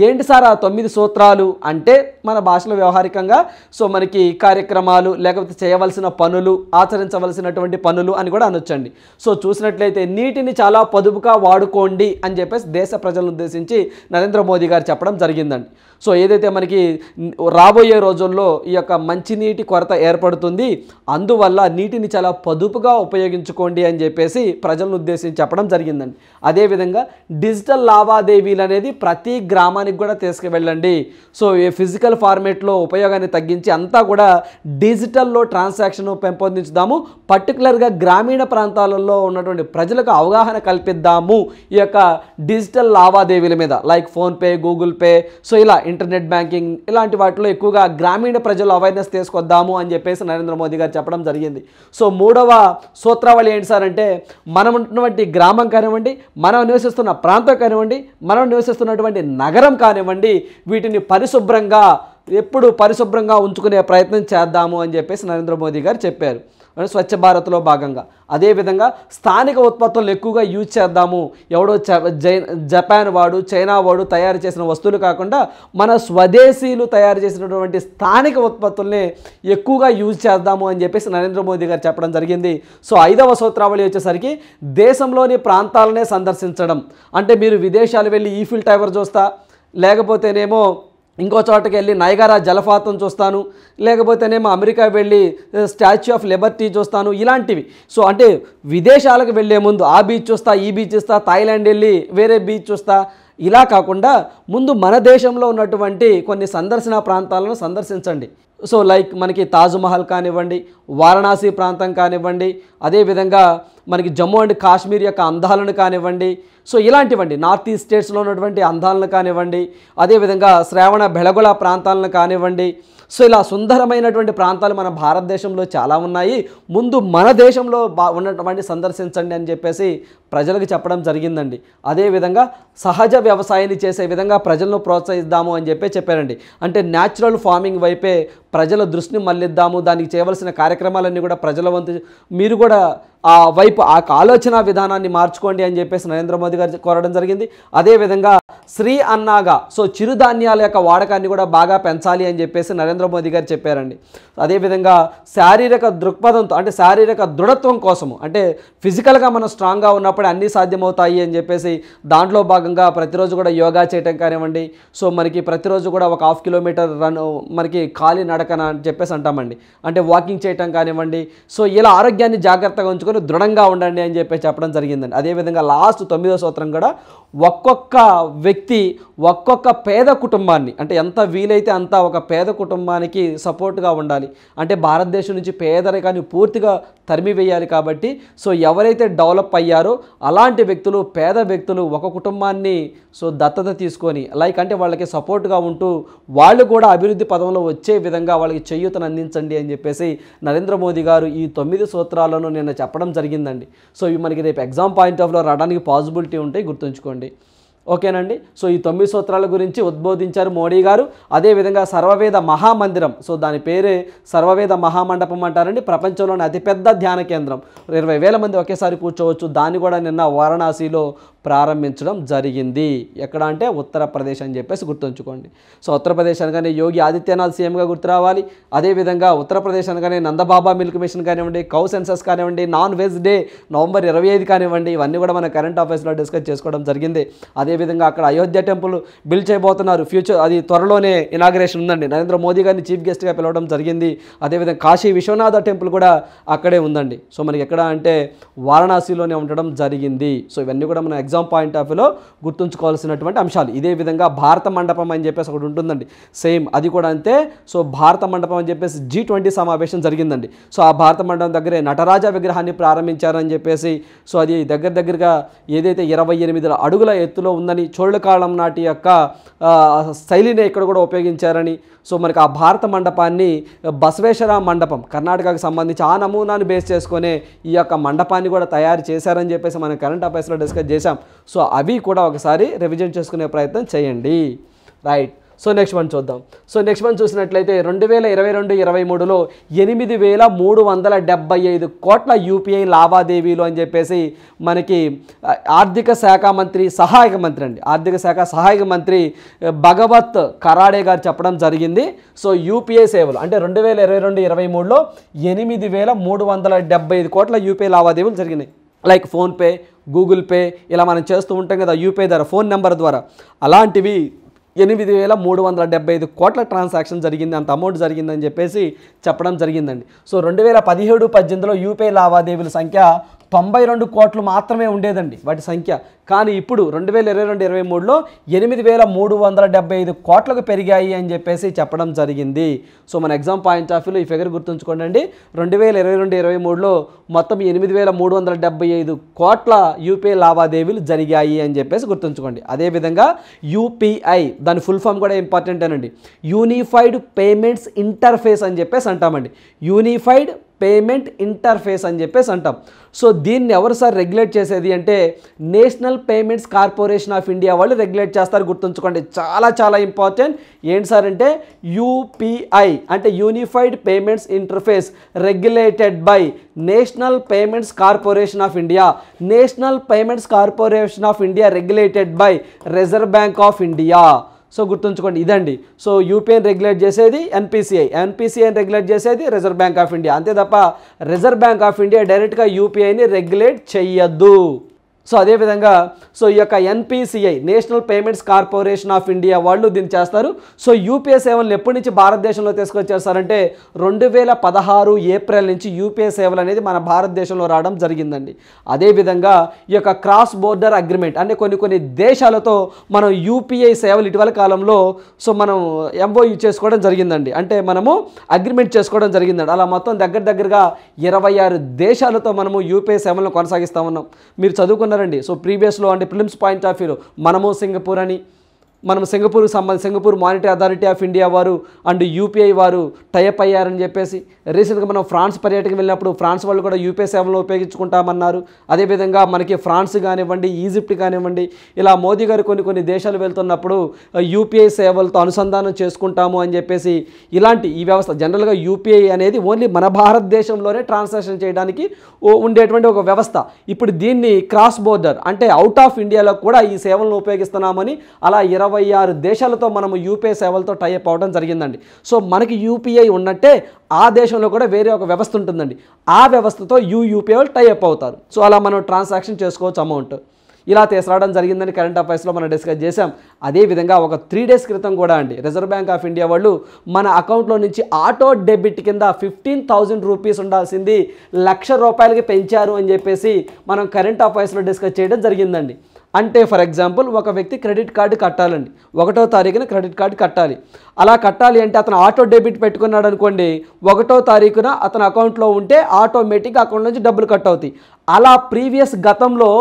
ఏంటి సార్ ఆ 9 సూత్రాలు అంటే మన భాషలో వ్యవహారికంగా సో మనకి కార్యక్రమాలు, లేకపోతే చేయవలసిన పనులు, ఆచరించవలసినటువంటి పనులు అని కూడా అనొచ్చండి. సో చూసినట్లయితే నీటిని చాలా పొదుపుగా వాడుకోండి అని చెప్పేసి దేశ ప్రజలను ఉద్దేశించి నరేంద్ర మోదీ గారు చెప్పడం జరిగిందండి. సో ఏదైతే మనకి రాబోయే రోజుల్లో ఈ యొక్క మంచినీటి కొరత ఏర్పడుతుంది, అందువల్ల నీటిని చాలా పొదుపుగా ఉపయోగించుకోండి అని చెప్పేసి ప్రజలను ఉద్దేశించి చెప్పడం జరిగిందండి. అదేవిధంగా డిజిటల్ లావాదేవీలు అనేది ప్రతి గ్రామానికి కూడా తీసుకువెళ్ళండి. సో ఈ ఫిజికల్ ఫార్మేట్లో ఉపయోగాన్ని తగ్గించి అంతా కూడా డిజిటల్లో ట్రాన్సాక్షన్ పెంపొందించుదాము. పర్టికులర్గా గ్రామీణ ప్రాంతాలలో ఉన్నటువంటి ప్రజలకు అవగాహన కల్పిద్దాము ఈ యొక్క డిజిటల్ లావాదేవీల మీద, like PhonePe, Google pay, so ఇలా ఇంటర్నెట్ బ్యాంకింగ్ ఇలాంటి వాటిలో ఎక్కువగా గ్రామీణ ప్రజలు అవేర్నెస్ తీసుకొద్దాము అని చెప్పేసి నరేంద్ర మోదీ గారు చెప్పడం జరిగింది. సో 3వ సూత్రావళి ఏంటి సార్ అంటే మనం ఉన్నటువంటి గ్రామం కానివ్వండి, మనం నివసిస్తున్న ప్రాంతం కానివ్వండి, మనం నివసిస్తున్నటువంటి నగరం కానివ్వండి, వీటిని ఎప్పుడు పరిశుభ్రంగా ఉంచుకునే ప్రయత్నం చేద్దాము అని చెప్పేసి నరేంద్ర మోదీ గారు చెప్పారు స్వచ్ఛ భారత్లో భాగంగా. అదేవిధంగా స్థానిక ఉత్పత్తులను ఎక్కువగా యూజ్ చేద్దాము. ఎవడో జపాన్ వాడు, చైనా వాడు తయారు చేసిన వస్తువులు కాకుండా మన స్వదేశీయులు తయారు చేసినటువంటి స్థానిక ఉత్పత్తుల్ని ఎక్కువగా యూజ్ చేద్దాము అని చెప్పేసి నరేంద్ర మోదీ గారు చెప్పడం జరిగింది. సో 5వ సూత్రావళి వచ్చేసరికి దేశంలోని ప్రాంతాలనే సందర్శించడం. అంటే మీరు విదేశాలు వెళ్ళి ఈఫిల్ టవర్ చూస్తా, లేకపోతేనేమో ఇంకో చోటకి వెళ్ళి నయగారా జలపాతం చూస్తాను, లేకపోతేనేమో అమెరికా వెళ్ళి స్టాచ్యూ ఆఫ్ లిబర్టీ చూస్తాను, ఇలాంటివి. సో అంటే విదేశాలకు వెళ్ళే ముందు ఆ బీచ్ చూస్తా, ఈ బీచ్ చూస్తా, థాయిలాండ్ వెళ్ళి వేరే బీచ్ చూస్తా, ఇలా కాకుండా ముందు మన దేశంలో ఉన్నటువంటి కొన్ని సందర్శన ప్రాంతాలను సందర్శించండి. సో లైక్ మనకి తాజ్మహల్ కానివ్వండి, వారణాసి ప్రాంతం కానివ్వండి, అదేవిధంగా మనకి జమ్మూ అండ్ కాశ్మీర్ యొక్క అందాలను కానివ్వండి, సో ఇలాంటివండి నార్త్ ఈస్ట్ స్టేట్స్లో ఉన్నటువంటి అందాలను కానివ్వండి, అదేవిధంగా శ్రావణ బెళగొళ ప్రాంతాలను కానివ్వండి, సో ఇలా సుందరమైనటువంటి ప్రాంతాలు మన భారతదేశంలో చాలా ఉన్నాయి, ముందు మన దేశంలో ఉన్నటువంటి సందర్శించండి అని చెప్పేసి ప్రజలకు చెప్పడం జరిగిందండి. అదేవిధంగా సహజ వ్యవసాయాన్ని చేసే విధంగా ప్రజలను ప్రోత్సహిద్దాము అని చెప్పారండి. అంటే న్యాచురల్ ఫార్మింగ్ వైపే ప్రజల దృష్టిని మళ్ళిద్దాము, దానికి చేయవలసిన కార్యక్రమాలన్నీ కూడా ప్రజల వంతు మీరు కూడా ఆ వైపు ఆ ఆలోచన విధానాన్ని మార్చుకోండి అని చెప్పేసి నరేంద్ర మోదీ గారు కోరడం జరిగింది. అదేవిధంగా శ్రీ అన్నాగా సో చిరుధాన్యాల యొక్క వాడకాన్ని కూడా బాగా పెంచాలి అని చెప్పేసి నరేంద్ర మోదీ గారు చెప్పారండి. అదేవిధంగా శారీరక దృక్పథంతో అంటే శారీరక దృఢత్వం కోసము అంటే ఫిజికల్గా మనం స్ట్రాంగ్గా ఉన్నప్పుడు అన్నీ సాధ్యమవుతాయి అని చెప్పేసి దాంట్లో భాగంగా ప్రతిరోజు కూడా యోగా చేయటం కానివ్వండి, సో మనకి ప్రతిరోజు కూడా ఒక 1/2 కిలోమీటర్ రన్ మనకి ఖాళీ నడకన అని చెప్పేసి అంటామండి, అంటే వాకింగ్ చేయటం కానివ్వండి. సో ఇలా ఆరోగ్యాన్ని జాగ్రత్తగా ఉంచుకొని దృఢంగా ఉండండి అని చెప్పి చెప్పడం జరిగిందండి. అదేవిధంగా లాస్ట్ 9వ సూత్రం కూడా ఒక్కొక్క వ్యక్తి ఒక్కొక్క పేద కుటుంబాన్ని అంటే ఎంత వీలైతే అంత ఒక పేద కుటుంబానికి సపోర్ట్గా ఉండాలి. అంటే భారతదేశం నుంచి పేదరికాన్ని పూర్తిగా తరిమివేయాలి కాబట్టి సో ఎవరైతే డెవలప్ అయ్యారో అలాంటి వ్యక్తులు పేద వ్యక్తులు ఒక కుటుంబాన్ని సో దత్తత తీసుకొని అంటే వాళ్ళకి సపోర్ట్గా ఉంటూ వాళ్ళు కూడా అభివృద్ధి పదంలో వచ్చే విధంగా వాళ్ళకి చేయూతను అందించండి అని చెప్పేసి నరేంద్ర మోదీ గారు ఈ 9 సూత్రాలను నిన్న చెప్పడం జరిగిందండి. సో ఇవి మనకి రేపు ఎగ్జామ్ పాయింట్ ఆఫ్ లో రావడానికి పాసిబిలిటీ ఉంటాయి, గుర్తుంచుకోండి. ఓకేనండి. సో ఈ 9 సూత్రాల గురించి ఉద్బోధించారు మోడీ గారు. అదేవిధంగా సర్వవేద మహామందిరం, సో దాని పేరే సర్వవేద మహామండపం అంటారండి. ప్రపంచంలోని అతిపెద్ద ధ్యాన కేంద్రం, 20,000 మంది ఒకేసారి కూర్చోవచ్చు. దాన్ని కూడా నిన్న వారణాసిలో ప్రారంభించడం జరిగింది. ఎక్కడ అంటే ఉత్తరప్రదేశ్ అని చెప్పేసి గుర్తుంచుకోండి. సో ఉత్తరప్రదేశ్ అనగానే యోగి ఆదిత్యనాథ్ సీఎంగా గుర్తు రావాలి. అదేవిధంగా ఉత్తరప్రదేశ్ అనగానే నందబాబా మిల్క్ మిషన్ కానివ్వండి, కౌ సెన్సస్ కానివ్వండి, నాన్ వెజ్ డే నవంబర్ 25 కానివ్వండి, ఇవన్నీ కూడా మన కరెంట్ అఫైర్స్లో డిస్కస్ చేసుకోవడం జరిగింది. అదేవిధంగా అక్కడ అయోధ్య టెంపుల్ బిల్డ్ చేయబోతున్నారు, ఫ్యూచర్ అది త్వరలోనే ఇనాగ్రేషన్ ఉందండి. నరేంద్ర మోదీ గారిని చీఫ్ గెస్ట్గా పిలవడం జరిగింది. అదేవిధంగా కాశీ విశ్వనాథ టెంపుల్ కూడా అక్కడే ఉందండి. సో మనకి ఎక్కడ అంటే వారణాసిలోనే ఉండడం జరిగింది. సో ఇవన్నీ కూడా మన ఎగ్జామ్ పాయింట్ ఆఫ్ వ్యూలో గుర్తుంచుకోవాల్సినటువంటి అంశాలు. ఇదే విధంగా భారత మండపం అని చెప్పేసి ఒకటి ఉంటుందండి, సేమ్ అది కూడా అంతే. సో భారత మండపం అని చెప్పేసి G20 సమావేశం జరిగిందండి. సో ఆ భారత మండపం దగ్గరే నటరాజ విగ్రహాన్ని ప్రారంభించారని చెప్పేసి, సో అది దగ్గరగా ఏదైతే 28 అడుగుల ఎత్తులో ఉందని, చోళ కాలం నాటి యొక్క శైలిని ఇక్కడ కూడా ఉపయోగించారని, సో మనకి ఆ భారత మండపాన్ని బసవేశ్వర మండపం కర్ణాటకకు సంబంధించి ఆ నమూనాను బేస్ చేసుకునే ఈ యొక్క మండపాన్ని కూడా తయారు చేశారని చెప్పేసి మనం కరెంట్ అఫైర్స్లో డిస్కస్ చేశాం. సో అవి కూడా ఒకసారి రివిజన్ చేసుకునే ప్రయత్నం చేయండి. రైట్. సో నెక్స్ట్ వన్ చూద్దాం. సో నెక్స్ట్ వన్ చూసినట్లయితే 2022-23లో 8,375 కోట్ల యూపీఐ లావాదేవీలు అని చెప్పేసి మనకి ఆర్థిక శాఖ సహాయక మంత్రి భగవత్ కరాడే గారు చెప్పడం జరిగింది. సో యూపీఐ సేవలు అంటే 2022-23లో 8,375 కోట్ల యూపీఐ లావాదేవీలు జరిగినాయి. లైక్ ఫోన్పే, గూగుల్ పే ఇలా మనం చేస్తూ ఉంటాం కదా యూపీఐ ద్వారా, ఫోన్ నెంబర్ ద్వారా. అలాంటివి 8,375 కోట్ల ట్రాన్సాక్షన్ జరిగింది, అంత అమౌంట్ జరిగిందని చెప్పేసి చెప్పడం జరిగిందండి. సో 2017-18లో యూపీఐ లావాదేవీల సంఖ్య 92 కోట్లు మాత్రమే ఉండేదండి వాటి సంఖ్య. కానీ ఇప్పుడు 2022-23లో 8,375 కోట్లకు పెరిగాయి అని చెప్పేసి చెప్పడం జరిగింది. సో మన ఎగ్జామ్ పాయింట్ ఆఫ్ వ్యూలో ఈ ఫిగర్ గుర్తుంచుకోండి. 2022-23లో మొత్తం 8,375 కోట్ల యూపీఐ లావాదేవీలు జరిగాయి అని చెప్పేసి గుర్తుంచుకోండి. అదేవిధంగా యూపీఐ దాని ఫుల్ ఫామ్ కూడా ఇంపార్టెంట్ అండి, యూనిఫైడ్ పేమెంట్స్ ఇంటర్ఫేస్ అని చెప్పేసి అంటామండి. యూనిఫైడ్ పేమెంట్ ఇంటర్ఫేస్ అని చెప్పేసి అంటాం. సో దీన్ని ఎవరు సార్ రెగ్యులేట్ చేసేది అంటే national payments corporation of India వాళ్ళు రెగ్యులేట్ చేస్తారు, గుర్తుంచుకోండి. చాలా ఇంపార్టెంట్. ఏంటి సార్ అంటే యూపీఐ అంటే unified payments interface regulated by national payments corporation of India. National payments corporation of India regulated by reserve bank of India. So గుర్తుంచుకోండి ఇదండి. So యూపీఐని regulate చేసేది ఎన్పిసిఐని రెగ్యులేట్ చేసేది రిజర్వ్ బ్యాంక్ ఆఫ్ ఇండియా. అంతే తప్ప reserve bank of India డైరెక్ట్గా యూపీఐని regulate చెయ్యొద్దు. So అదేవిధంగా so ఈ యొక్క NPCI national payments corporation of India వాళ్ళు దీన్ని చేస్తారు. సో యూపీఐ సేవలను ఎప్పటి నుంచి భారతదేశంలో తీసుకొచ్చేస్తారంటే 2016 ఏప్రిల్ నుంచి యూపీఐ సేవలు అనేది మన భారతదేశంలో రావడం జరిగిందండి. అదేవిధంగా ఈ యొక్క క్రాస్ బోర్డర్ అగ్రిమెంట్ అంటే కొన్ని దేశాలతో మనం యూపీఐ సేవలు ఇటీవల కాలంలో సో మనం ఎంఓయూ చేసుకోవడం జరిగిందండి, అంటే మనము అగ్రిమెంట్ చేసుకోవడం జరిగిందండి. అలా మొత్తం దగ్గరగా 26 దేశాలతో మనము యూపీఐ సేవలను కొనసాగిస్తూ ఉన్నాం. మీరు చదువుకున్న సో ప్రీవియస్లో అంటే ప్రిలిమ్స్ పాయింట్ ఆఫ్ వ్యూలో మనము సింగపూర్ అని, మనం Singapore monetary authority of India వారు అండ్ యూపీఐ వారు టైఅప్ అయ్యారని చెప్పేసి, రీసెంట్గా మనం ఫ్రాన్స్ పర్యటనకు వెళ్ళినప్పుడు ఫ్రాన్స్ వాళ్ళు కూడా యూపీఐ సేవలను ఉపయోగించుకుంటామన్నారు. అదేవిధంగా మనకి ఫ్రాన్స్ కానివ్వండి, ఈజిప్ట్ కానివ్వండి, ఇలా మోదీ గారు కొన్ని దేశాలు వెళ్తున్నప్పుడు యూపీఐ సేవలతో అనుసంధానం చేసుకుంటాము అని చెప్పేసి, ఇలాంటి ఈ వ్యవస్థ జనరల్గా యూపీఐ అనేది ఓన్లీ మన భారతదేశంలోనే ట్రాన్సాక్షన్ చేయడానికి ఉండేటువంటి ఒక వ్యవస్థ. ఇప్పుడు దీన్ని క్రాస్ బోర్డర్ అంటే అవుట్ ఆఫ్ ఇండియాలో కూడా ఈ సేవలను ఉపయోగిస్తున్నామని అలా 26 దేశాలతో మనము యూపీఐ సేవలతో టైఅప్ అవ్వడం జరిగిందండి. సో మనకి యూపీఐ ఉన్నట్టే ఆ దేశంలో కూడా వేరే ఒక వ్యవస్థ ఉంటుందండి. ఆ వ్యవస్థతో యూపీఐ వాళ్ళు టైఅప్ అవుతారు. సో అలా మనం ట్రాన్సాక్షన్ చేసుకోవచ్చు అమౌంట్. ఇలా తీసుకురావడం జరిగిందని కరెంట్ అఫైర్స్లో మనం డిస్కస్ చేసాం. అదేవిధంగా ఒక 3 days క్రితం కూడా అండి రిజర్వ్ బ్యాంక్ ఆఫ్ ఇండియా వాళ్ళు మన అకౌంట్లో నుంచి ఆటో డెబిట్ కింద 15,000 రూపీస్ ఉండాల్సింది ₹1,00,000కి పెంచారు అని చెప్పేసి మనం కరెంట్ అఫైర్స్లో డిస్కస్ చేయడం జరిగిందండి. అంటే ఫర్ ఎగ్జాంపుల్ ఒక వ్యక్తి క్రెడిట్ కార్డు కట్టాలండి, 1వ తారీఖున క్రెడిట్ కార్డు కట్టాలి. అలా కట్టాలి అంటే అతను ఆటో డెబిట్ పెట్టుకున్నాడు అనుకోండి, 1వ తారీఖున అతని అకౌంట్లో ఉంటే ఆటోమేటిక్గా అకౌంట్ నుంచి డబ్బులు కట్ అవుతాయి. అలా ప్రీవియస్ గతంలో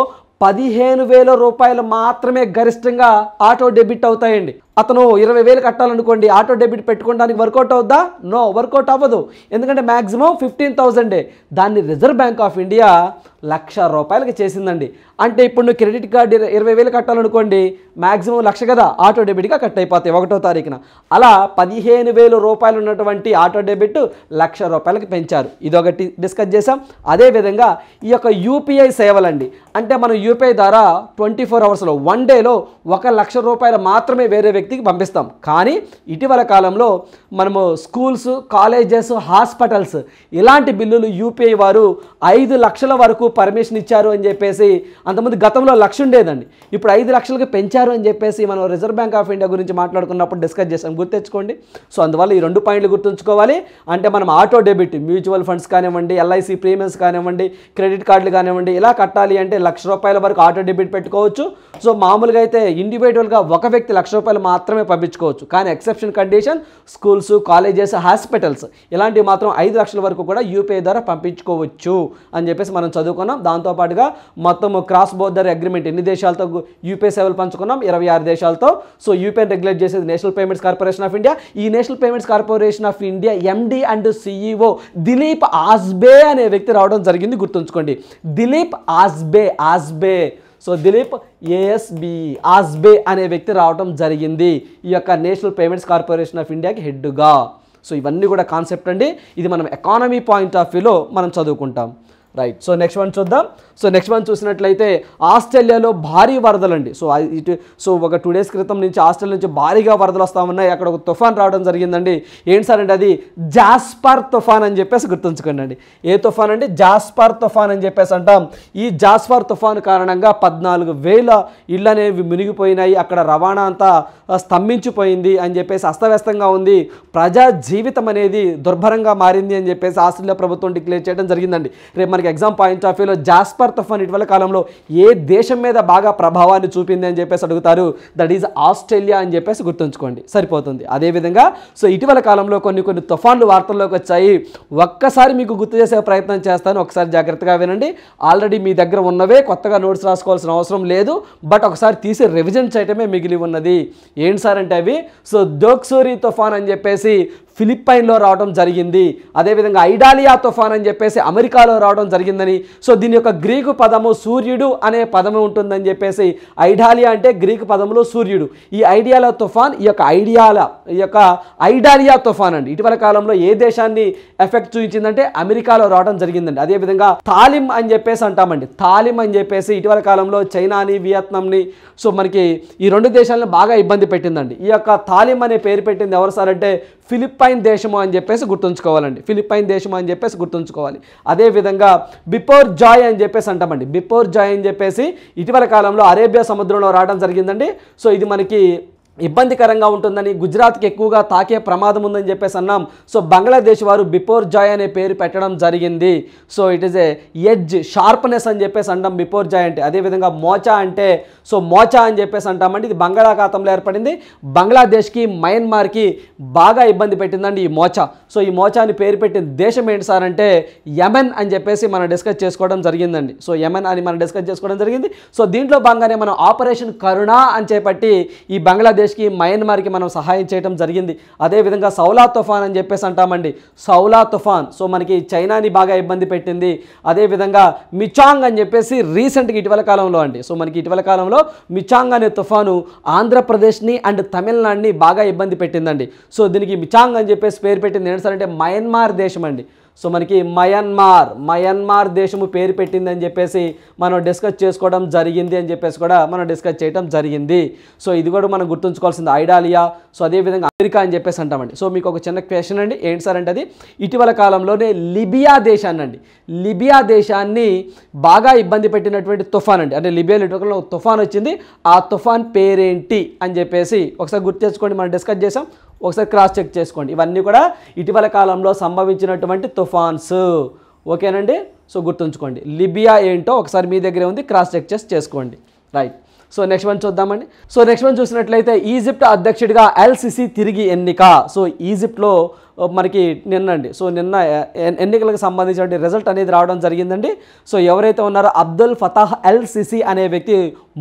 15,000 రూపాయలు మాత్రమే గరిష్టంగా ఆటో డెబిట్ అవుతాయండి. అతను 20,000 కట్టాలనుకోండి, ఆటో డెబిట్ పెట్టుకోవడానికి వర్కౌట్ అవుద్దా? నో, వర్కౌట్ అవ్వదు. ఎందుకంటే మ్యాక్సిమం 15,000. దాన్ని రిజర్వ్ బ్యాంక్ ఆఫ్ ఇండియా ₹1,00,000కి చేసిందండి. అంటే ఇప్పుడు నువ్వు క్రెడిట్ కార్డు 20,000 కట్టాలనుకోండి, మ్యాక్సిమం 1,00,000 కదా ఆటో డెబిట్గా కట్ అయిపోతాయి 1వ తారీఖున. అలా 15,000 రూపాయలు ఉన్నటువంటి ఆటో డెబిట్ ₹1,00,000కి పెంచారు. ఇదొకటి డిస్కస్ చేసాం. అదేవిధంగా ఈ యొక్క యూపీఐ సేవలండి, అంటే మనం యూపీఐ ద్వారా 24 hours 1 dayలో ₹1,00,000 మాత్రమే వేరే వ్యక్తికి పంపిస్తాం. కానీ ఇటీవల కాలంలో మనము స్కూల్స్, కాలేజెస్, హాస్పిటల్స్ ఇలాంటి బిల్లులు యూపీఐ వారు 5 లక్షల వరకు పర్మిషన్ ఇచ్చారు అని చెప్పేసి, అంతకుముందు గతంలో 1,00,000 ఉండేదండి, ఇప్పుడు 5 లక్షలకు పెంచారు అని చెప్పేసి మనం రిజర్వ్ బ్యాంక్ ఆఫ్ ఇండియా గురించి మాట్లాడుకున్నప్పుడు డిస్కస్ చేసాం, గుర్తెచ్చుకోండి. సో అందువల్ల ఈ 2 పాయింట్లు గుర్తుంచుకోవాలి. అంటే మనం ఆటో డెబిట్ మ్యూచువల్ ఫండ్స్ కానివ్వండి, ఎల్ఐసి ప్రీమియమ్స్ కానివ్వండి, క్రెడిట్ కార్డులు కానివ్వండి, ఇలా కట్టాలి అంటే ₹1,00,000 వరకు ఆటో డెబిట్ పెట్టుకోవచ్చు. సో మామూలుగా అయితే ఇండివిజువల్గా ఒక వ్యక్తి ₹1,00,000 మాత్రమే పంపించుకోవచ్చు. కానీ exception condition schools, colleges, hospitals ఇలాంటివి మాత్రం 5 లక్షల వరకు కూడా యూపీఐ ద్వారా పంపించుకోవచ్చు అని చెప్పేసి మనం చదువుకున్నాం. దాంతోపాటుగా మొత్తం క్రాస్ బోర్డర్ అగ్రిమెంట్ ఎన్ని దేశాలతో యూపీఐ సేవలు పంచుకున్నాం? 26 దేశాలతో. సో యూపీఐ రెగ్యులేట్ చేసేది national payments corporation of India. ఈ national payments corporation of India MD and CEO Dilip Asbe అనే వ్యక్తి రావడం జరిగింది, గుర్తుంచుకోండి. దిలీప్ ఆస్బే. సో దిలీప్ ఆస్బే అనే వ్యక్తి రావడం జరిగింది ఈ యొక్క నేషనల్ పేమెంట్స్ కార్పొరేషన్ ఆఫ్ ఇండియాకి హెడ్గా. సో ఇవన్నీ కూడా కాన్సెప్ట్ అండి. ఇది మనం ఎకానమీ పాయింట్ ఆఫ్ వ్యూలో మనం చదువుకుంటాం. రైట్. సో నెక్స్ట్ వన్ చూద్దాం. సో నెక్స్ట్ వన్ చూసినట్లయితే ఆస్ట్రేలియాలో భారీ వరదలండి. సో ఒక 2 days క్రితం నుంచి ఆస్ట్రేలియా నుంచి భారీగా వరదలు వస్తూ ఉన్నాయి. అక్కడ ఒక తుఫాన్ రావడం జరిగిందండి. ఏంటి సార్ అంటే అది జాస్పర్ తుఫాన్ అని చెప్పేసి గుర్తుంచుకోండి అండి. ఏ తుఫాన్ అంటే జాస్పర్ తుఫాన్ అని చెప్పేసి అంటాం. ఈ జాస్పర్ తుఫాన్ కారణంగా 14,000 ఇళ్ళు అనేవి మునిగిపోయినాయి. అక్కడ రవాణా అంతా స్తంభించిపోయింది అని చెప్పేసి, అస్తవ్యస్తంగా ఉంది. ప్రజా జీవితం అనేది దుర్భరంగా మారింది అని చెప్పేసి ఆస్ట్రేలియా ప్రభుత్వం డిక్లేర్ చేయడం జరిగిందండి. రేపు మనకి ఎగ్జామ్ పాయింట్ ఆఫ్ వ్యూలో జాస్పర్ తుఫాన్ ఇటీవల కాలంలో ఏ దేశం మీద బాగా ప్రభావాన్ని చూపింది అని చెప్పేసి అడుగుతారు. దట్ ఈజ్ ఆస్ట్రేలియా అని చెప్పేసి గుర్తుంచుకోండి, సరిపోతుంది. అదేవిధంగా సో ఇటీవల కాలంలో కొన్ని తుఫాన్లు వార్తల్లోకి వచ్చాయి. ఒక్కసారి మీకు గుర్తు చేసే ప్రయత్నం చేస్తాను, ఒకసారి జాగ్రత్తగా వినండి. ఆల్రెడీ మీ దగ్గర ఉన్నవే, కొత్తగా నోట్స్ రాసుకోవాల్సిన అవసరం లేదు. బట్ ఒకసారి తీసి రివిజన్ చేయటమే మిగిలి ఉన్నది. ఏంటి సార్ అంటే అవి సో డోక్సూరి తుఫాన్ అని చెప్పేసి ఫిలిప్పైన్లో రావడం జరిగింది. అదేవిధంగా ఐడాలియా తుఫాన్ అని చెప్పేసి అమెరికాలో రావడం జరిగిందని. సో దీని యొక్క గ్రీకు పదము సూర్యుడు అనే పదము ఉంటుందని చెప్పేసి, ఐడాలియా అంటే గ్రీకు పదములో సూర్యుడు. ఈ ఐడియాల తుఫాన్ ఈ యొక్క ఐడాలియా తుఫాన్ అండి ఇటీవల కాలంలో ఏ దేశాన్ని ఎఫెక్ట్ చూపించిందంటే అమెరికాలో రావడం జరిగిందండి. అదేవిధంగా తాలిం అని చెప్పేసి అంటామండి. తాలిం అని చెప్పేసి ఇటీవల కాలంలో చైనాని, వియత్నాంని, సో మనకి ఈ 2 దేశాలను బాగా ఇబ్బంది పెట్టిందండి. ఈ యొక్క తాలిం అనే పేరు పెట్టింది ఎవరు సార్ అంటే ఫిలిప్పైన్ దేశము అని చెప్పేసి గుర్తుంచుకోవాలండి. ఫిలిప్పైన్ దేశము అని చెప్పేసి గుర్తుంచుకోవాలి. అదేవిధంగా బిపోర్ జాయ్ అని చెప్పేసి అంటామండి. బిపోర్ జాయ్ అని చెప్పేసి ఇటీవల కాలంలో అరేబియా సముద్రంలో రావడం జరిగిందండి. సో ఇది మనకి ఇబ్బందికరంగా ఉంటుందని, గుజరాత్కి ఎక్కువగా తాకే ప్రమాదం ఉందని చెప్పేసి అన్నాం. సో బంగ్లాదేశ్ వారు బిపోర్ జాయ్ అనే పేరు పెట్టడం జరిగింది. So it is A edge, sharpness అని చెప్పేసి అంటాం బిపోర్ జాయ్ అంటే. అదేవిధంగా మోచా అంటే సో మోచా అని చెప్పేసి అంటామండి. ఇది బంగాళాఖాతంలో ఏర్పడింది. బంగ్లాదేశ్కి, మయన్మార్కి బాగా ఇబ్బంది పెట్టిందండి ఈ మోచా. సో ఈ మోచా అని పేరు పెట్టిన దేశం ఏంటి సార్ అంటే యెమెన్ అని చెప్పేసి మనం డిస్కస్ చేసుకోవడం జరిగిందండి. సో యెమెన్ అని మనం డిస్కస్ చేసుకోవడం జరిగింది. సో దీంట్లో భాగంగానే మనం ఆపరేషన్ కరుణ అని చేపట్టి ఈ బంగ్లాదేశ్ బంగ్లాదేశ్కి మయన్మార్కి మనం సహాయం చేయడం జరిగింది. అదేవిధంగా సౌలా తుఫాన్ అని చెప్పేసి అంటామండి. సౌలా తుఫాన్ సో మనకి చైనాని బాగా ఇబ్బంది పెట్టింది. అదేవిధంగా మిచాంగ్ అని చెప్పేసి రీసెంట్గా ఇటీవల కాలంలో అండి, సో మనకి ఇటీవల కాలంలో మిచాంగ్ అనే తుఫాను ఆంధ్రప్రదేశ్ని అండ్ తమిళనాడుని బాగా ఇబ్బంది పెట్టిందండి. సో దీనికి మిచాంగ్ అని చెప్పేసి పేరు పెట్టింది ఏంటంటే మయన్మార్ దేశం అండి. సో మనకి మయన్మార్ దేశము పేరు పెట్టిందని చెప్పేసి మనం డిస్కస్ చేసుకోవడం జరిగింది అని చెప్పేసి కూడా మనం డిస్కస్ చేయడం జరిగింది. సో ఇది కూడా మనం గుర్తుంచుకోవాల్సింది ఐడాలియా. సో అదేవిధంగా అమెరికా అని చెప్పేసి అంటామండి. సో మీకు ఒక చిన్న క్వశ్చన్ అండి, ఏంటి సార్ అంటే అది ఇటీవల కాలంలోనే లిబియా దేశాన్ని బాగా ఇబ్బంది పెట్టినటువంటి తుఫాన్ అండి. అంటే లిబియాలో ఇటీవల తుఫాన్ వచ్చింది, ఆ తుఫాన్ పేరేంటి అని చెప్పేసి ఒకసారి గుర్తు తెచ్చుకోండి. మనం డిస్కస్ చేసాం, ఒకసారి క్రాస్ చెక్ చేసుకోండి. ఇవన్నీ కూడా ఇటీవల కాలంలో సంభవించినటువంటి తుఫాన్స్. ఓకేనండి, సో గుర్తుంచుకోండి. లిబియా ఏంటో ఒకసారి మీ దగ్గరే ఉంది, క్రాస్ చెక్ చేసుకోండి. రైట్. సో నెక్స్ట్ వన్ చూద్దామండి. సో నెక్స్ట్ వన్ చూసినట్లయితే ఈజిప్ట్ అధ్యక్షుడిగా ఎల్సిసి తిరిగి ఎన్నిక. సో ఈజిప్ట్లో మనకి నిన్న ఎన్నికలకు సంబంధించిన రిజల్ట్ అనేది రావడం జరిగిందండి. సో ఎవరైతే ఉన్నారో అబ్దుల్ ఫతాహ్ ఎల్ సిసి అనే వ్యక్తి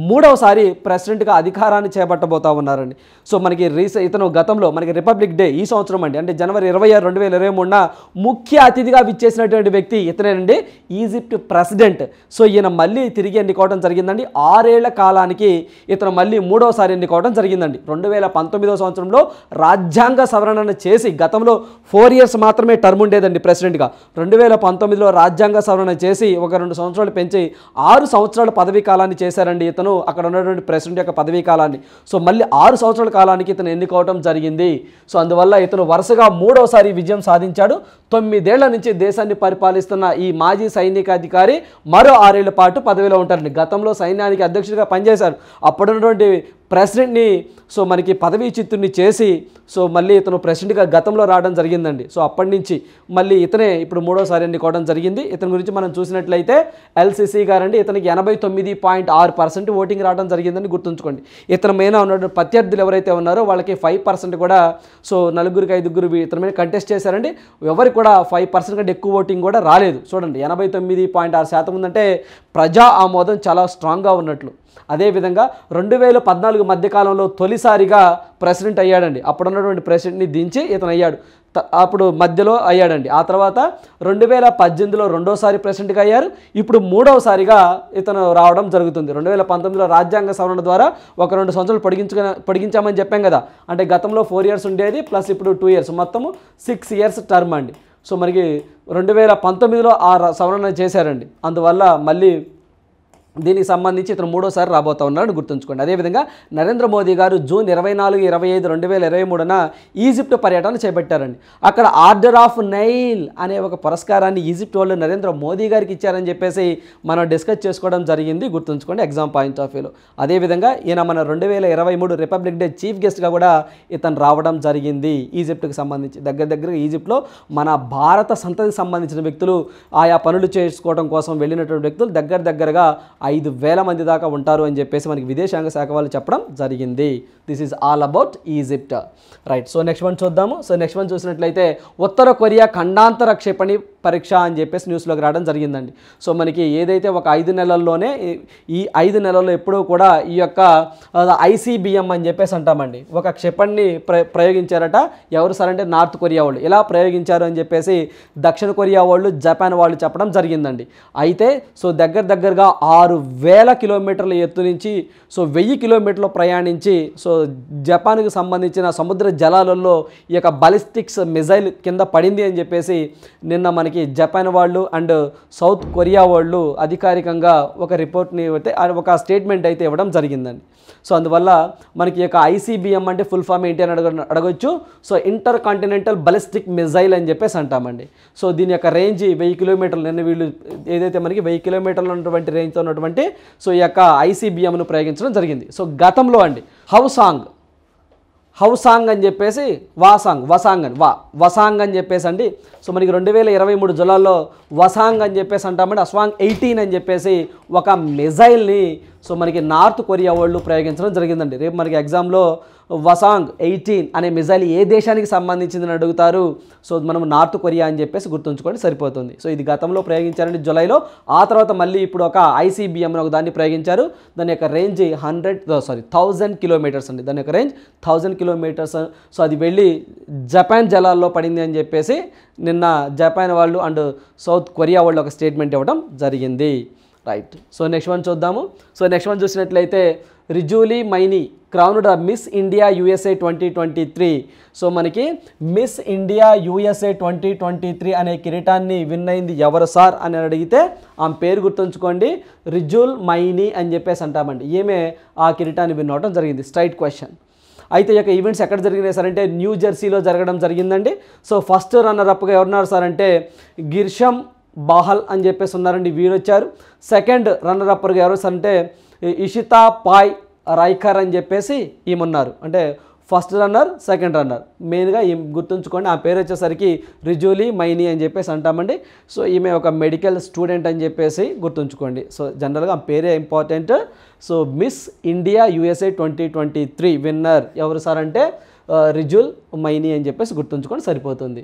మూడవసారి ప్రెసిడెంట్గా అధికారాన్ని చేపట్టబోతా ఉన్నారండి. సో మనకి ఇతను గతంలో మనకి రిపబ్లిక్ డే ఈ సంవత్సరం అండి, అంటే జనవరి 26, 2023 ముఖ్య అతిథిగా విచ్చేసినటువంటి వ్యక్తి ఇతనేనండి, ఈజిప్ట్ ప్రెసిడెంట్. సో ఈయన మళ్ళీ తిరిగి ఎన్నుకోవడం జరిగిందండి. 6 ఏళ్ల కాలానికి ఇతను మళ్ళీ మూడవసారి ఎన్నుకోవడం జరిగిందండి. 2019 సంవత్సరంలో రాజ్యాంగ సవరణను చేసి, గతంలో 4 ఇయర్స్ మాత్రమే టర్మ్ ఉండేదండి ప్రెసిడెంట్గా. 2019లో రాజ్యాంగ సవరణ చేసి ఒక 2 సంవత్సరాలు పెంచి 6 సంవత్సరాల పదవీ కాలాన్ని చేశారండి ఇతను, అక్కడ ఉన్నటువంటి ప్రెసిడెంట్ యొక్క పదవీ కాలాన్ని. సో మళ్ళీ 6 సంవత్సరాల కాలానికి ఇతను ఎన్నుకోవడం జరిగింది. సో అందువల్ల ఇతను వరుసగా మూడవసారి విజయం సాధించాడు. 9 ఏళ్ల నుంచి దేశాన్ని పరిపాలిస్తున్న ఈ మాజీ సైనికాధికారి మరో 6 ఏళ్ల పాటు పదవిలో ఉంటారండి. గతంలో సైన్యానికి అధ్యక్షుడిగా పనిచేశారు. అప్పుడున్నటువంటి ప్రెసిడెంట్ని సో మనకి పదవీచ్యుతుని చేసి సో మళ్ళీ ఇతను ప్రెసిడెంట్గా గతంలో రావడం జరిగిందండి. సో అప్పటి నుంచి మళ్ళీ ఇతనే ఇప్పుడు మూడోసారి ఎన్నుకోవడం జరిగింది. ఇతని గురించి మనం చూసినట్లయితే ఎల్సిసి గారండి, ఇతనికి 89.6% ఓటింగ్ రావడం జరిగిందని గుర్తుంచుకోండి. ఇతని మీద ఉన్న ప్రత్యర్థులు ఎవరైతే ఉన్నారో వాళ్ళకి 5% కూడా, సో 4-5 ఇతని మీద కంటెస్ట్ చేశారండి. ఎవరికి కూడా 5% కంటే ఎక్కువ ఓటింగ్ కూడా రాలేదు. చూడండి 89.6% ఉందంటే ప్రజా ఆమోదం చాలా స్ట్రాంగ్గా ఉన్నట్లు. అదేవిధంగా 2014 మధ్యకాలంలో తొలిసారిగా ప్రెసిడెంట్ అయ్యాడండి. అప్పుడున్నటువంటి ప్రెసిడెంట్ని దించి ఇతను అయ్యాడు, అప్పుడు మధ్యలో అయ్యాడండి. ఆ తర్వాత 2018లో రెండోసారి ప్రెసిడెంట్గా అయ్యారు. ఇప్పుడు మూడవసారిగా ఇతను రావడం జరుగుతుంది. 2019లో రాజ్యాంగ సవరణ ద్వారా ఒక 2 సంవత్సరాలు పొడిగించామని చెప్పాం కదా, అంటే గతంలో 4 ఇయర్స్ ఉండేది ప్లస్ ఇప్పుడు 2 ఇయర్స్, మొత్తము 6 ఇయర్స్ టర్మ్ అండి. సో మనకి 2019లో ఆ సవరణ చేశారండి. అందువల్ల మళ్ళీ దీనికి సంబంధించి ఇతను మూడోసారి రాబోతా ఉన్నారని గుర్తుంచుకోండి. అదేవిధంగా నరేంద్ర మోదీ గారు జూన్ 24, 25, 2023 ఈజిప్ట్ పర్యటన చేపట్టారండి. అక్కడ ఆర్డర్ ఆఫ్ నైల్ అనే ఒక పురస్కారాన్ని ఈజిప్ట్ వాళ్ళు నరేంద్ర మోదీ గారికి ఇచ్చారని చెప్పేసి మనం డిస్కస్ చేసుకోవడం జరిగింది, గుర్తుంచుకోండి ఎగ్జామ్ పాయింట్ ఆఫ్ వ్యూలో. అదేవిధంగా ఈయన మన 2023 రిపబ్లిక్ డే చీఫ్ గెస్ట్గా కూడా ఇతను రావడం జరిగింది ఈజిప్ట్కి సంబంధించి. దగ్గర ఈజిప్ట్లో మన భారత సంతతికి సంబంధించిన వ్యక్తులు ఆయా పనులు చేసుకోవడం కోసం వెళ్ళినటువంటి వ్యక్తులు దగ్గరగా 5,000 మంది దాకా ఉంటారు అని చెప్పేసి మనకి విదేశాంగ శాఖ వాళ్ళు చెప్పడం జరిగింది. This is all about Egypt. Right. So next one చూద్దాము. సో నెక్స్ట్ వన్ చూసినట్లయితే ఉత్తర కొరియా ఖండాంతర క్షిపణి పరీక్ష అని చెప్పేసి న్యూస్లోకి రావడం జరిగిందండి. సో మనకి ఏదైతే ఒక 5 నెలల్లోనే ఈ 5 నెలల్లో ఎప్పుడూ కూడా ఈ యొక్క ICBM అని చెప్పేసి అంటామండి, ఒక క్షిపణిని ప్రయోగించారట. ఎవరు సార్ అంటే నార్త్ కొరియా వాళ్ళు. ఎలా ప్రయోగించారు అని చెప్పేసి దక్షిణ కొరియా వాళ్ళు, జపాన్ వాళ్ళు చెప్పడం జరిగిందండి. అయితే సో దగ్గరగా 6,000 కిలోమీటర్ల ఎత్తు నుంచి సో 1000 కిలోమీటర్లు ప్రయాణించి సో జపాన్కి సంబంధించిన సముద్ర జలాలలో ఈ యొక్క బాలిస్టిక్స్ మిజైల్ కింద పడింది అని చెప్పేసి నిన్న మనకి జపాన్ వాళ్ళు అండ్ సౌత్ కొరియా వాళ్ళు అధికారికంగా ఒక రిపోర్ట్ని అయితే ఒక స్టేట్మెంట్ అయితే ఇవ్వడం జరిగిందండి. సో అందువల్ల మనకి యొక్క ICBM అంటే ఫుల్ ఫామ్ ఏంటి అని అడగొచ్చు. So inter continental ballistic missile అని చెప్పేసి అంటామండి. సో దీని యొక్క రేంజ్ 1000 కిలోమీటర్లు. నిన్న వీళ్ళు ఏదైతే మనకి 1000 కిలోమీటర్లు ఉన్నటువంటి రేంజ్తో ఉన్నటువంటి సో ఈ యొక్క ICBMను ప్రయోగించడం జరిగింది. సో గతంలో అండి హౌసాంగ్ అని చెప్పేసి వసాంగ్ అని చెప్పేసి అండి. సో మనకి 2023 జూలైలో వసాంగ్ అని చెప్పేసి అంటామండి. అస్వాంగ్ 18 అని చెప్పేసి ఒక మిజైల్ని సో మనకి నార్త్ కొరియా వాళ్ళు ప్రయోగించడం జరిగిందండి. రేపు మనకి ఎగ్జామ్లో వసాంగ్ 18 అనే మిజైల్ ఏ దేశానికి సంబంధించిందని అడుగుతారు. సో మనం నార్త్ కొరియా అని చెప్పేసి గుర్తుంచుకోండి సరిపోతుంది. సో ఇది గతంలో ప్రయోగించారండి జూలైలో. ఆ తర్వాత మళ్ళీ ఇప్పుడు ఒక ICBM అని ఒక దాన్ని ప్రయోగించారు. దాని యొక్క రేంజ్ 1000 కిలోమీటర్స్ అండి. దాని యొక్క రేంజ్ 1000 కిలోమీటర్స్. సో అది వెళ్ళి జపాన్ జలాల్లో పడింది అని చెప్పేసి నిన్న జపాన్ వాళ్ళు అండ్ సౌత్ కొరియా వాళ్ళు ఒక స్టేట్మెంట్ ఇవ్వడం జరిగింది. రైట్. సో నెక్స్ట్ వన్ చూద్దాము. సో నెక్స్ట్ వన్ చూసినట్లయితే రిజూలీ మైనీ క్రౌన్డ్ మిస్ ఇండియా USA 2023. సో మనకి మిస్ ఇండియా USA 2023 అనే కిరీటాన్ని విన్ అయింది ఎవరు సార్ అని అడిగితే ఆమె పేరు గుర్తుంచుకోండి, రిజూల్ మైనీ అని చెప్పేసి అంటామండి. ఈమె ఆ కిరీటాన్ని విన్ అవ్వడం జరిగింది. Straight question. అయితే ఈ యొక్క ఈవెంట్స్ ఎక్కడ జరిగినాయి సార్ అంటే న్యూ జెర్సీలో జరగడం జరిగిందండి. సో ఫస్ట్ రన్నర్ అప్గా ఎవరున్నారు సార్ అంటే గిర్షమ్ బాహల్ అని చెప్పేసి ఉన్నారండి, వీరు వచ్చారు. సెకండ్ రన్నర్ అప్పర్గా ఎవరు సార్ అంటే ఇషితా పాయ్ రైకర్ అని చెప్పేసి ఈమెన్నారు. అంటే ఫస్ట్ రన్నర్ సెకండ్ రన్నర్ మెయిన్గా గుర్తుంచుకోండి. ఆ పేరు వచ్చేసరికి రిజూలీ మైనీ అని చెప్పేసి అంటామండి. సో ఈమె ఒక మెడికల్ స్టూడెంట్ అని చెప్పేసి గుర్తుంచుకోండి. సో జనరల్గా ఆ పేరే important. So miss India USA 2023 winner ఎవరు సార్ అంటే రిజూల్ మైనీ అని చెప్పేసి గుర్తుంచుకోండి సరిపోతుంది.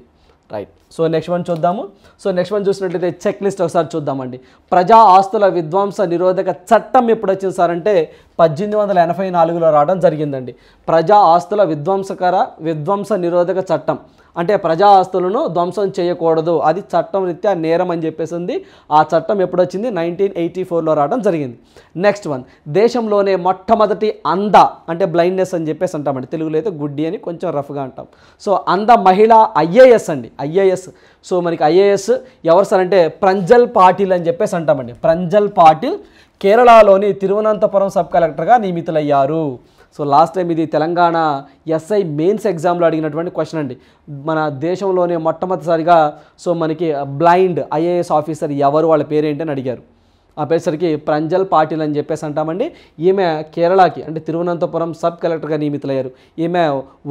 రైట్. సో నెక్స్ట్ వన్ చూద్దాము. సో నెక్స్ట్ వన్ చూసినట్లయితే చెక్ లిస్ట్ ఒకసారి చూద్దామండి. ప్రజా ఆస్తుల విధ్వంస నిరోధక చట్టం ఎప్పుడు వచ్చింది సార్ అంటే 1884లో రావడం జరిగిందండి. ప్రజా ఆస్తుల విధ్వంస నిరోధక చట్టం అంటే ప్రజా ఆస్తులను ధ్వంసం చేయకూడదు, అది చట్టం రీత్యా నేరం అని చెప్పేసి ఉంది. ఆ చట్టం ఎప్పుడు వచ్చింది 1984లో రావడం జరిగింది. నెక్స్ట్ వన్ దేశంలోనే మొట్టమొదటి అంధ అంటే బ్లైండ్నెస్ అని చెప్పేసి అంటామండి. తెలుగులో అయితే గుడ్డి అని కొంచెం రఫ్గా అంటాం. సో అంధ మహిళ IAS అండి, IAS. సో మనకి IAS ఎవరు సార్ అంటే ప్రంజల్ పాటిల్ అని చెప్పేసి అంటామండి. ప్రంజల్ పాటిల్ కేరళలోని తిరువనంతపురం సబ్ కలెక్టర్గా నియమితులయ్యారు. సో లాస్ట్ టైం ఇది తెలంగాణ SI మెయిన్స్ ఎగ్జామ్లో అడిగినటువంటి క్వశ్చన్ అండి. మన దేశంలోనే మొట్టమొదటిసారిగా సో మనకి బ్లైండ్ IAS ఆఫీసర్ ఎవరు, వాళ్ళ పేరేంటి అని అడిగారు. ఆ పేరుసరికి ప్రంజల్ పాటిల్ అని చెప్పేసి అంటామండి. ఈమె కేరళకి అంటే తిరువనంతపురం సబ్ కలెక్టర్గా నియమితులయ్యారు. ఈమె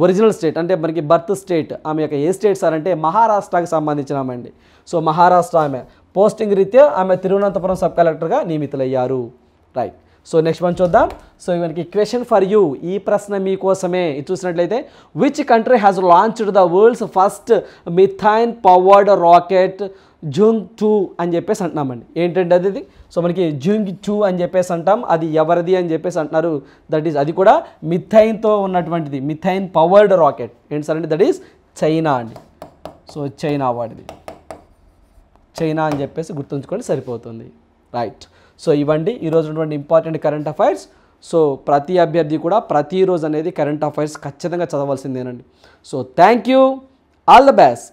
ఒరిజినల్ స్టేట్ అంటే మనకి బర్త్ స్టేట్ ఆమె యొక్క ఏ స్టేట్ సార్ అంటే మహారాష్ట్రకి సంబంధించిన ఆమె అండి. సో మహారాష్ట్ర ఆమె పోస్టింగ్ రీత్యా ఆమె తిరువనంతపురం సబ్ కలెక్టర్గా నియమితులయ్యారు. రైట్. సో నెక్స్ట్ వన్ చూద్దాం. సో ఇవన్నీ క్వశ్చన్ ఫర్ యూ, ఈ ప్రశ్న మీకోసమే. ఇది చూసినట్లయితే which country has launched the world's first methane powered rocket జుంగ్ 2 అని చెప్పేసి అంటున్నామండి. ఏంటంటే అది సో మనకి జుంగ్ 2 అని చెప్పేసి అంటాం. అది ఎవరిది అని చెప్పేసి అంటున్నారు. దట్ ఈస్ అది కూడా మిథైన్తో ఉన్నటువంటిది, మిథైన్ పవర్డ్ రాకెట్. ఏంటి సార్ అంటే దట్ ఈస్ చైనా అండి. సో చైనా వాడిది, చైనా అని చెప్పేసి గుర్తుంచుకోండి సరిపోతుంది. రైట్. సో ఇవ్వండి ఈరోజు ఉన్నటువంటి ఇంపార్టెంట్ కరెంట్ అఫైర్స్. సో ప్రతి అభ్యర్థి కూడా ప్రతిరోజు అనేది కరెంట్ అఫైర్స్ ఖచ్చితంగా చదవాల్సిందేనండి. So thank you, all the best.